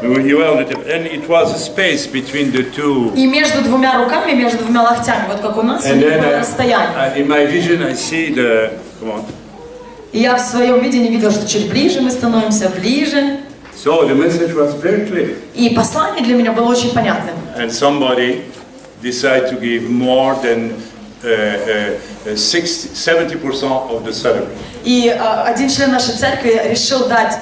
You were on the table, and it was a space between the two. И между двумя руками, между двумя локтями, вот как у нас, у And них then было расстояние. in my vision, I see the. Come on. И я в своем видении видел, что чуть ближе мы становимся, ближе. So the message was very clear, И послание для меня было очень понятным. and somebody decided to give more than 70% of the salary. И один член нашей церкви решил дать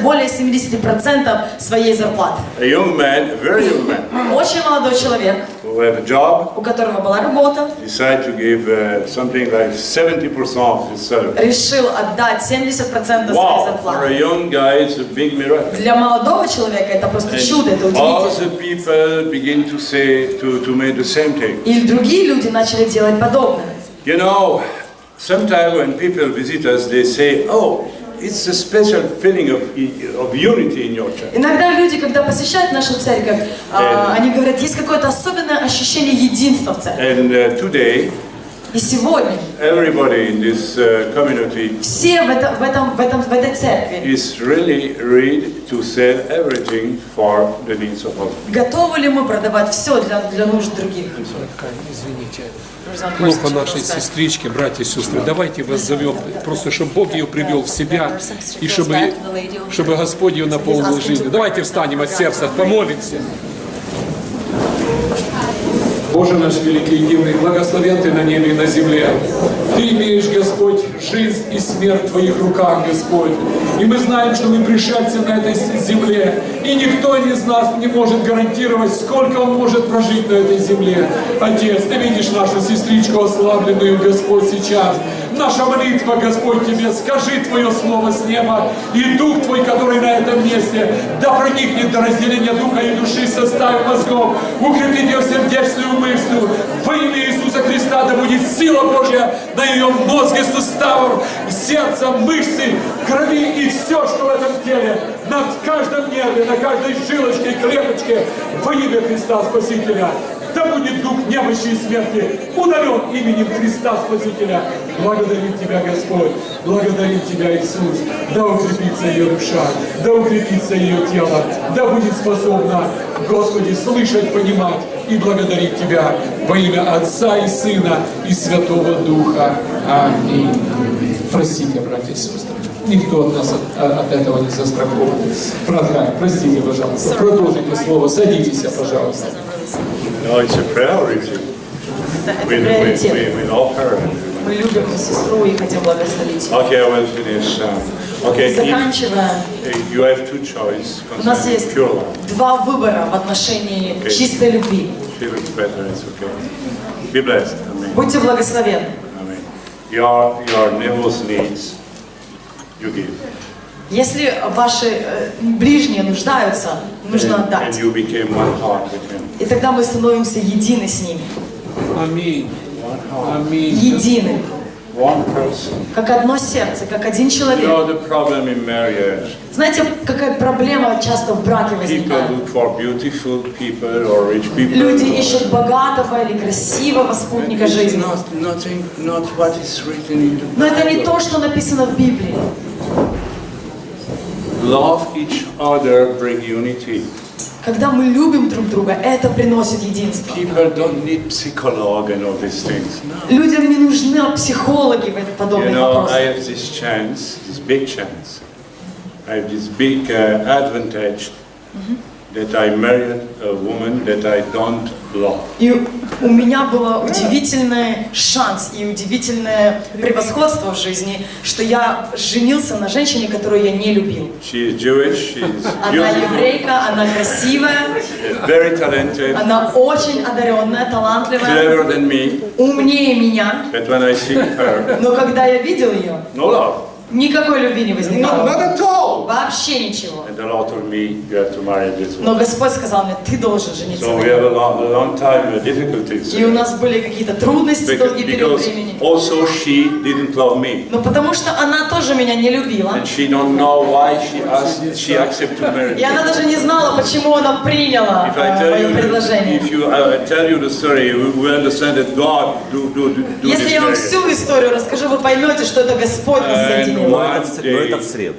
более 70% своей зарплаты. A young man, a very young man, Очень молодой человек, who had a job, у которого была работа, decided to give something like 70% of his salary. решил отдать 70% своей Wow, for a зарплаты. young guy, it's a big miracle. Для молодого человека это просто чудо, это And all удивительно. the people begin to say, to make the same thing. И другие люди начали делать подобное. You know, sometimes when people visit us, they say, oh, it's a special feeling of unity in your church. Иногда люди, когда посещают нашу церковь, они говорят: есть какое-то особенное ощущение единства в церкви. And today, И сегодня everybody in this community все в этой церкви is really ready to sell everything for the needs of others. готовы ли мы продавать все для нужд других? Извините. Плохо нашей сестричке, братья и сестры. Давайте вас зовем, просто чтобы Бог ее привел в себя, и чтобы Господь ее наполнил жизнью. Давайте встанем от сердца, помолимся. Боже наш великий и дивный, благословен Ты на небе и на земле. Ты имеешь, Господь, жизнь и смерть в Твоих руках, Господь. И мы знаем, что мы пришельцы на этой земле. И никто из нас не может гарантировать, сколько он может прожить на этой земле. Отец, Ты видишь нашу сестричку ослабленную, Господь, сейчас. Наша молитва, Господь, Тебе, скажи Твое слово с неба, и Дух Твой, который на этом месте, да проникнет до разделения духа и души, состав мозгов, укрепит ее сердечную мысль. Во имя Иисуса Христа да будет сила Божья на ее мозге, суставах, сердце, мышцы, крови и все, что в этом теле, на каждом нерве, на каждой жилочке и клеточке, во имя Христа Спасителя. Да будет дух немощи и смерти удален именем Христа Спасителя. Благодарим Тебя, Господь, благодарим Тебя, Иисус. Да укрепится ее душа, да укрепится ее тело, да будет способна, Господи, слышать, понимать и благодарить Тебя во имя Отца и Сына и Святого Духа. Аминь. Простите, братья и сестры. Никто от нас от этого не застрахован. Брат Хайм, простите, пожалуйста. Продолжите слово. Садитесь, пожалуйста. No, it's a priority. Это We приоритет. love her. Мы любим сестру и хотим благословить. Okay, I will finish. Okay, Заканчивая, you have two choices у нас concerning есть pure love. два выбора в отношении чистой любви. She looks better, it's okay. Be blessed. Amen. Будьте благословенны. Amen. Your neighbor's needs, you give. Если ваши ближние нуждаются, нужно And отдать. you became one heart with him. И тогда мы становимся едины с ними. Аминь. One heart. Аминь. Едины. One person. Как одно сердце, как один You человек. know the problem in marriage. Знаете, какая проблема часто в браке People возникает? look for beautiful people or rich people. Люди ищут богатого или красивого спутника It's жизни. not what is written in the Но это не Bible. то, что написано в Библии. Love each other, bring unity. Когда мы любим друг друга, это приносит единство. People don't need psychologue and all these things. No. Людям не нужны психологи в You подобных know, I вопросах. have this chance, this big chance. I have this big advantage that I married a woman that I don't love. И у меня был удивительный шанс и удивительное превосходство в жизни, что я женился на женщине, которую я не любил. She is Jewish, she is Она beautiful, еврейка, она красивая, very talented, она очень одаренная, талантливая, clever than me. умнее меня. But when I see her, Но когда я видел ее, no love. никакой любви не Not возникало. at all. Вообще ничего. And the Lord told me, you have to marry this Но woman. Господь сказал мне, ты должен жениться So на we ней. have a long time difficulties. И у нас были какие-то трудности, долгий период Because времени. also she didn't love me. Но потому что она тоже меня не любила. And she don't know why she accepted to marry И она me. даже не знала, почему она приняла If I tell мое you, предложение. if you tell you the story, you will understand that God do Если this я вам marriage. всю историю расскажу, вы поймете, что это Господь нас And соединил. one Но это в среду.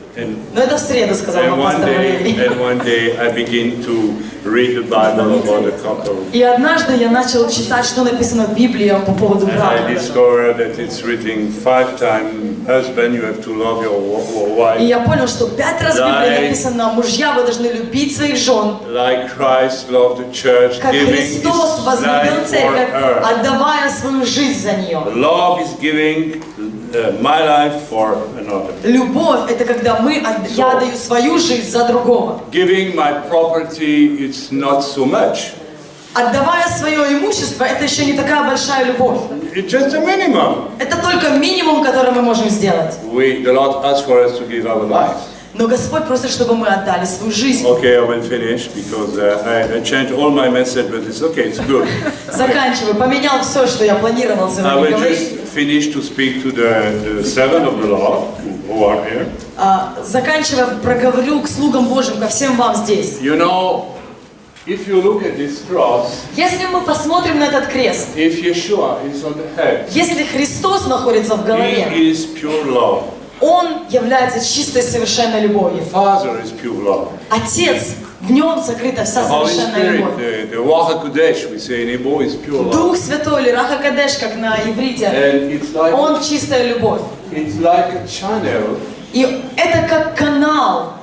Но это в среду, сказал вам пастор Валерий. one day I begin to read the Bible about a couple. И однажды я начал читать, что написано в Библии по поводу And I брака. discovered that it's written 5 times, husband, you have to love your И wife я понял, что 5 раз в Библии написано, мужья, вы должны любить своих жен, like Christ loved the church, как giving Христос his возлюбил life for церковь, her. отдавая свою жизнь за нее. Love is giving my life for another. Любовь – это когда я отдаю свою жизнь за другого. Giving my property, it's not so much. Отдавая свое имущество – это еще не такая большая любовь. It's just a minimum. Это только минимум, который мы можем сделать. The Lord asks for us to give our life. Но Господь просит, чтобы мы отдали свою жизнь. Okay, I will finish because I changed all my message, but it's okay, it's good. Заканчиваю. Поменял все, что я планировал I сегодня will говорить. just finish to speak to the servant of the Lord who are here. Заканчивая, проговорю к слугам Божьим, ко всем вам здесь. You know, if you look at this cross, Если мы посмотрим на этот крест, if Yeshua is on the head, если Христос находится в голове, He is pure love. Он является чистой совершенной любовью. Father is pure love. Отец, в нем сокрыта вся The Holy совершенная Spirit, любовь. the Ruach HaKodesh, we say in Hebrew, is pure love. Дух Святой, или Раха Кадеш, как на иврите, And Он чистая любовь. it's like a channel И это как канал,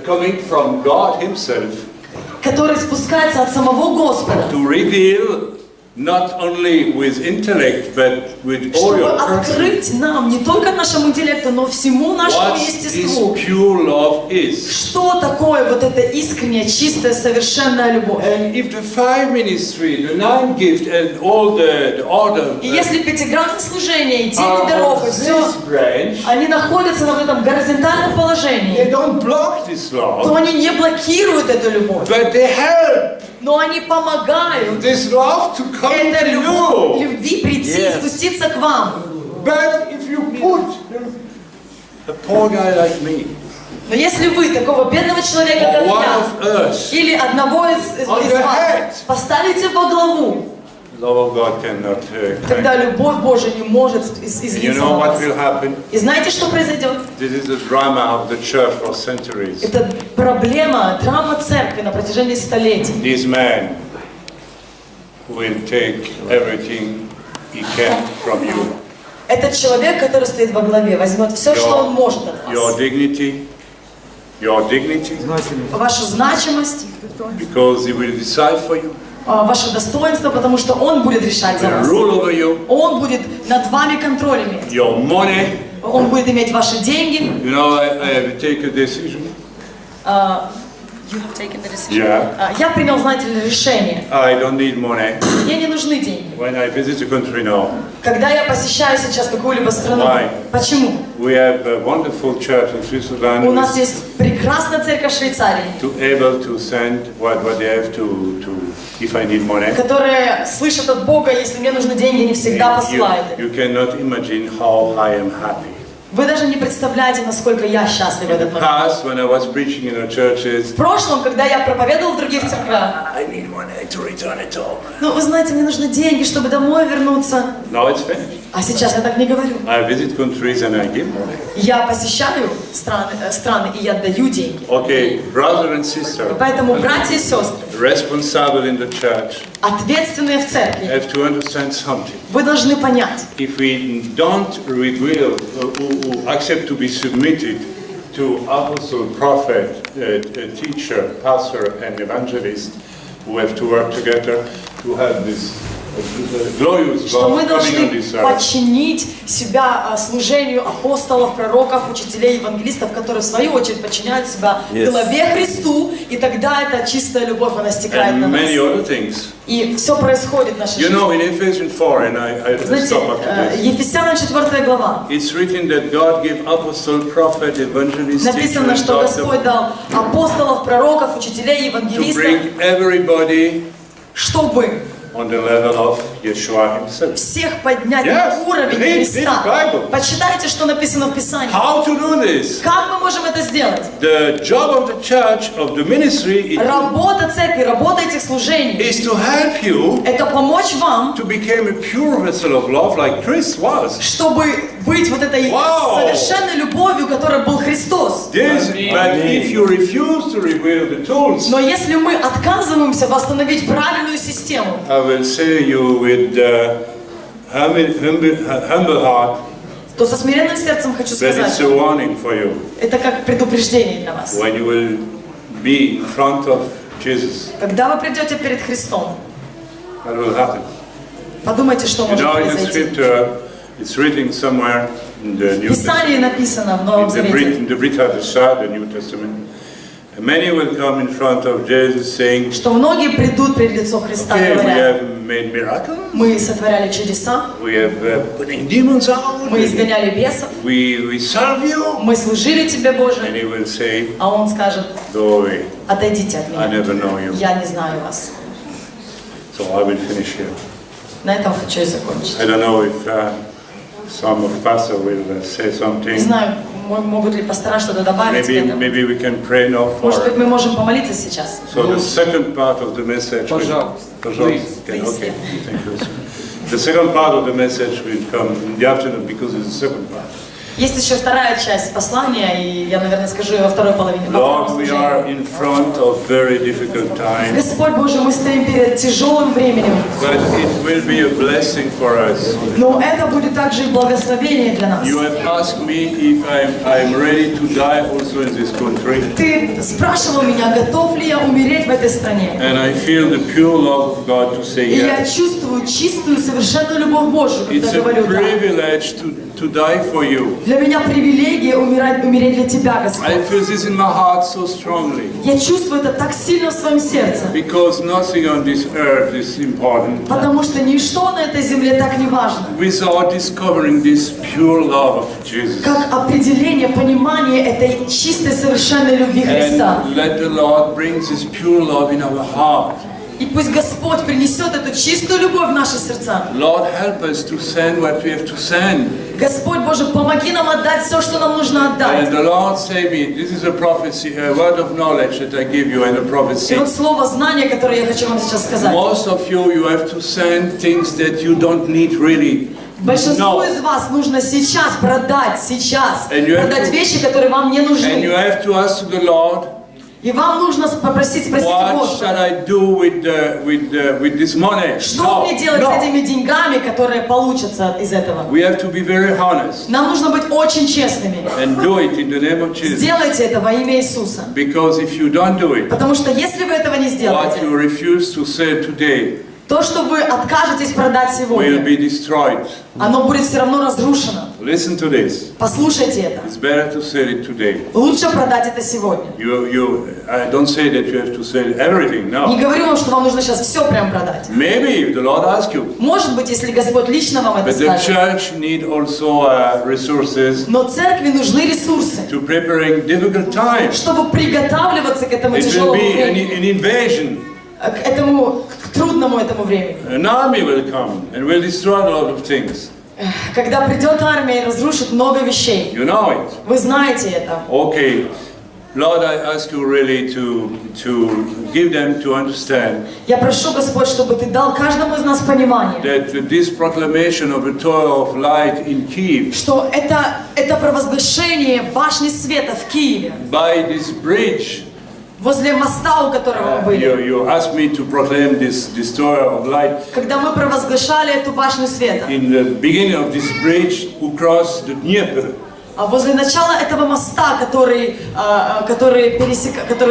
coming from God Himself который спускается от самого Господа, to reveal not only with intellect, but with all Чтобы your person. открыть нам, не только нашему интеллекту, но всему нашему What естеству, is pure love is. что такое вот эта искренняя, чистая, совершенная любовь. And if the five ministry, the nine gift, and all the order И если пятигранное служение и 9 are даров, и on все, this branch, они находятся на вот этом горизонтальном they положении, don't block this то love, они не блокируют эту любовь, but they help но они помогают this love to come этой to you. любви прийти, Yes. спуститься к вам. But if you put a poor guy like me, Но если вы такого бедного человека, or как one я, of us, или одного из On the head. вас, поставите во главу, love of God cannot тогда come. любовь Божия не может And you излиться know на what вас. will happen? И знаете, что произойдет? This is the drama of the church for centuries. Это проблема, драма церкви на протяжении столетий. This man will take everything he can from you. Этот человек, который стоит во главе, возьмет все, что он может от Your вас. dignity, Вашу значимость, because he will decide for you, ваше достоинство, потому что он будет решать за will вас. rule over you, Он будет над вами контроль иметь. your money. Он будет иметь ваши деньги. You know, I have to take a decision. You have taken the decision. Yeah, Я принял, знаете ли, решение. I don't need money. Мне не нужны деньги. When I visit a country now, Когда я посещаю сейчас какую-либо страну, Why? почему? we have a wonderful church in Switzerland У нас есть прекрасная церковь в Швейцарии, to able to send what they have to if I need money. которая слышит от Бога, если мне нужны деньги, не всегда посылает. You cannot imagine how I am happy. Вы даже не представляете, насколько я счастлив в этот момент. Past, when I was preaching in the churches, В прошлом, когда я проповедовал в других церквях, I need money to return it all. ну, вы знаете, мне нужны деньги, чтобы домой вернуться. Now it's finished. А сейчас я так не говорю. I visit countries and I give money. Я посещаю страны и я даю деньги. Okay, brother and И sister, поэтому, братья и сестры, responsible in the church, ответственные в церкви, have to understand something. вы должны понять, If we don't will accept to be submitted to apostle, prophet, teacher, pastor, and evangelist, who have to work together to have this glorious что мы God coming on должны this earth. подчинить себя служению апостолов, пророков, учителей, евангелистов, которые в свою очередь подчиняют себя главе Христу, и тогда эта чистая любовь, она стекает на And нас. many other things. И все происходит в нашей You жизни. know, in Ephesians 4, and I Знаете, stop after this, Ефесянам 4 глава, it's written that God gave apostle, prophet, evangelist, teacher, написано, and что doctor Господь дал апостолов, пророков, учителей, to евангелистов, bring everybody чтобы on the level of Yeshua himself. всех поднять Yes, на уровень read Христа. the Bible. Почитайте, что написано в Писании. How to do this? Как мы можем это сделать? The job of the church, of the ministry, Работа церкви, работа этих служений is to help you – это помочь вам, to become a pure vessel of love like Christ was. чтобы быть вот этой Wow. совершенной любовью, которой был Христос. This, but if you refuse to reveal the tools, Но если мы отказываемся восстановить правильную систему, I will say you with humble heart, то со смиренным сердцем хочу that сказать, it's a warning for you это как предупреждение для вас. when you will be in front of Jesus. Когда вы придете перед Христом, What will happen? подумайте, что You может know, in the произойти. scripture, it's written somewhere in the В New Писании Testament, написано в Новом Завете, in the Brit Hadashah, the New Testament. And many will come in front of Jesus saying, что многие придут пред лицо Христа, okay, we говоря, have made miracles, мы сотворяли чудеса, we have putting demons out, мы изгоняли бесов, we serve you. мы служили Тебе, And Боже. he will say, А Он скажет, go away, отойдите от I меня, never know you. я не знаю вас. So I will finish here. На этом хочу и закончить. I don't know if some of pastor will say Не something. знаю, могут ли пастора что-то добавить к этому. Maybe we can pray now Может быть, for. мы можем помолиться сейчас. So the second part of the message will, Пожалуйста. Okay, Please, okay. yeah. Thank you. The second part of the message will come in the afternoon because it's the second part. Есть еще вторая часть послания, и я, наверное, скажу ее во второй половине. во втором Lord, we служении. are in front of very difficult times, Господь Божий, мы стоим перед тяжелым временем, but it will be a blessing for us. но это будет также и благословение для нас. You have asked me if I'm ready to die also in this country, Ты спрашивал меня, готов ли я умереть в этой стране. and I feel the pure love of God to say И я yes. чувствую чистую, совершенную любовь Божию, когда It's a говорю да. privilege to die for you. Для меня привилегия умереть для Тебя, Господь. I feel this in my heart so strongly, Я чувствую это так сильно в своем сердце, because nothing on this earth is important потому что ничто на этой земле так не важно, without discovering this pure love of Jesus. как определение, понимание этой чистой, совершенной любви Христа. And let the Lord bring this pure love in our heart. И пусть Господь принесет эту чистую любовь в наши сердца. Lord, help us to send what we have to send. Господь Боже, помоги нам отдать все, что нам нужно And отдать. the Lord say me, this is a prophecy, a word of knowledge that I give you, and a И prophecy. вот слово знание, которое я хочу вам сейчас сказать. Most of you have to send things that you don't need really. Большинству No. из вас нужно сейчас продать, сейчас. And you have Продать to- вещи, которые вам не And you нужны. have to ask the Lord, И вам нужно спросить what shall Господа, I do with this money? что мне делать с этими деньгами, которые получатся из этого. We have to be very honest Нам нужно быть очень честными. and do it in the name of Jesus. Сделайте это во имя Иисуса. Because if you don't do it, Потому что если вы этого не what сделаете, you refuse to sell today то, что вы откажетесь продать will сегодня, be destroyed. оно будет все равно разрушено. Listen to this. Послушайте это. It's better to sell it today. Лучше продать это сегодня. I don't say that you have to sell everything, Не no. говорю вам, что вам нужно сейчас все прям продать. Maybe if the Lord asks you. Может быть, если Господь лично вам это But the скажет. church need also resources Но церкви нужны ресурсы, to preparing difficult times. чтобы приготавливаться к этому It will тяжелому be времени, an invasion. к трудному этому времени. An army will come and will destroy a lot of things. Когда придет армия и разрушит много вещей. You know it. Вы знаете это. Okay. Lord, I ask you really to give them to understand Я прошу, Господь, чтобы Ты дал каждому из нас понимание, that this proclamation of a tower of light in Kiev что это провозглашение башни света в Киеве, by this bridge. возле моста, у которого мы были. You asked me to proclaim this tower of light Когда мы провозглашали эту башню света, in the beginning of this bridge across the Dnieper. а возле начала этого моста, который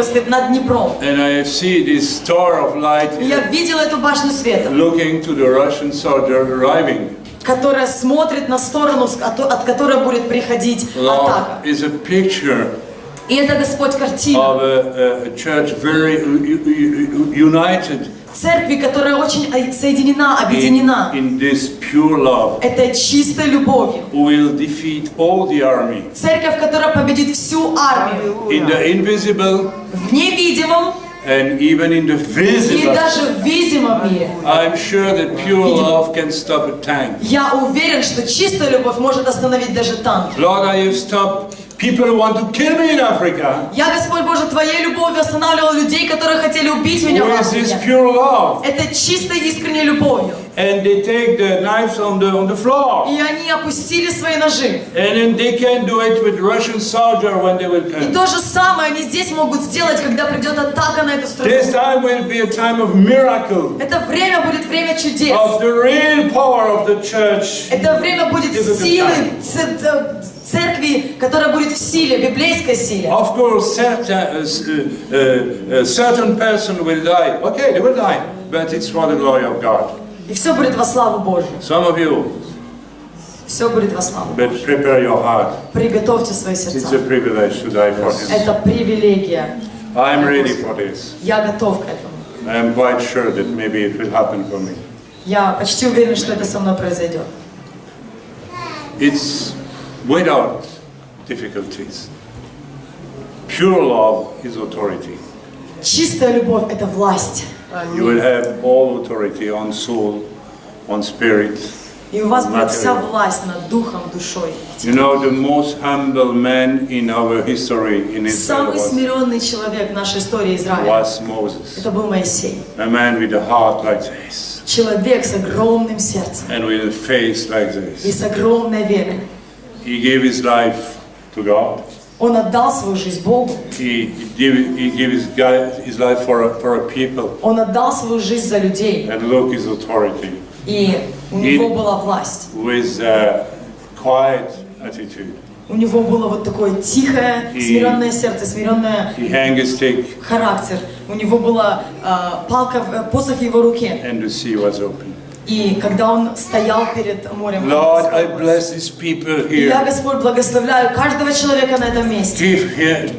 стоит над Днепром, And I see this tower of light и я видела эту башню света, looking to the Russian soldier arriving. которая смотрит на сторону, от которой будет приходить Lord, атака. is a picture И это, Господь, картина of a church very united церкви, которая очень соединена, объединена in this pure love, этой чистой любовью. who will defeat all the army Церковь, которая победит всю армию in the invisible в невидимом and even in the и visible. даже в видимом мире. I'm sure that pure love can stop a tank. Я уверен, что чистая любовь может остановить даже танк. Lord, I have stopped people who want to kill me in Africa Я, Господь Боже, Твоей любовью останавливал людей, которые хотели убить меня в with this Африке. pure love. Это чистой искренней любовью. And they take the knives on the floor. И они опустили свои ножи. And then they can do it with Russian soldier when they will И come. то же самое они здесь могут сделать, когда придет атака на эту страну. This time will be a time of miracle, Это время будет время чудес. of the real power of the church. Это время будет силы церкви, которая будет в силе, библейской силе. Of course, certain person will die. Okay, they will die, but it's for the glory of God. И все будет во славу Божью. Some of you, Все будет во славу. but prepare your heart. Приготовьте свои It's сердца. a privilege to die for Him. Это привилегия. I'm ready for this. Я готов к этому. I am quite sure that maybe it will happen for me. Я почти уверен, что это со мной произойдет. It's without difficulties. Pure love is authority. Чистая любовь – это власть. You will have all authority on soul, on spirit. И у вас будет вся власть над духом, душой. You know, the most humble man in our history in Israel Самый смиренный человек в нашей истории Израиля was Moses. это был Моисей. A man with a heart like this Человек с огромным сердцем and with a face like и this. с огромной верой. he gave his life to God. Он отдал свою жизнь Богу. He gave his life for a people. Он отдал свою жизнь за людей. And look, his authority. И у него была власть. With a quiet attitude. У него было вот такое тихое, смиренное сердце, смиренное характер. У него была палка, посох в его руке. And the sea was open. И когда он стоял перед морем, Lord, I bless these people here. Я, Господь, благословляю каждого человека на этом месте.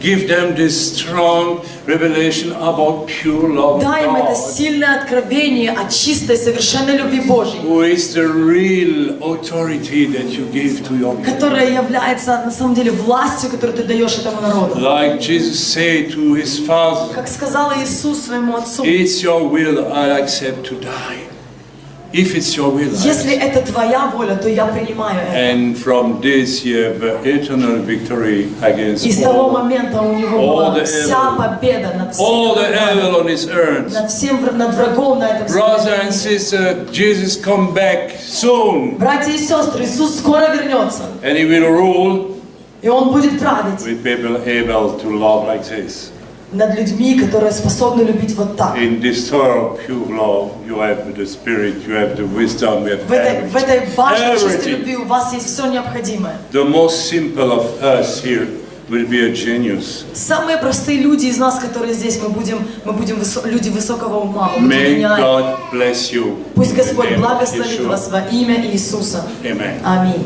Give them this strong revelation about pure love. Дай им это сильное откровение о чистой, совершенной любви Божьей. Who is the real authority that you give to your people? Которая является на самом деле властью, которую ты даешь этому народу. Like Jesus said to his father. Как сказал Иисус своему отцу. It's your will, I accept to die. If it's your will, если это твоя воля, то я принимаю это. And from this you have eternal victory against И с того момента у него была вся победа над всем над врагом на этом свете. Brothers and sisters, Jesus come back soon. Братья и сестры, Иисус скоро вернется. And he will rule. И он будет править. With people able to love like this. Над людьми, которые способны любить вот так. In this tower of pure love, you have the spirit, you have the wisdom, you have в этой башне чистой любви у вас есть все необходимое. The most simple of us here will be a genius. Самые простые люди из нас, которые здесь, мы будем люди высокого ума. May God bless you. Пусть Господь благословит вас во имя Иисуса. Amen. Аминь.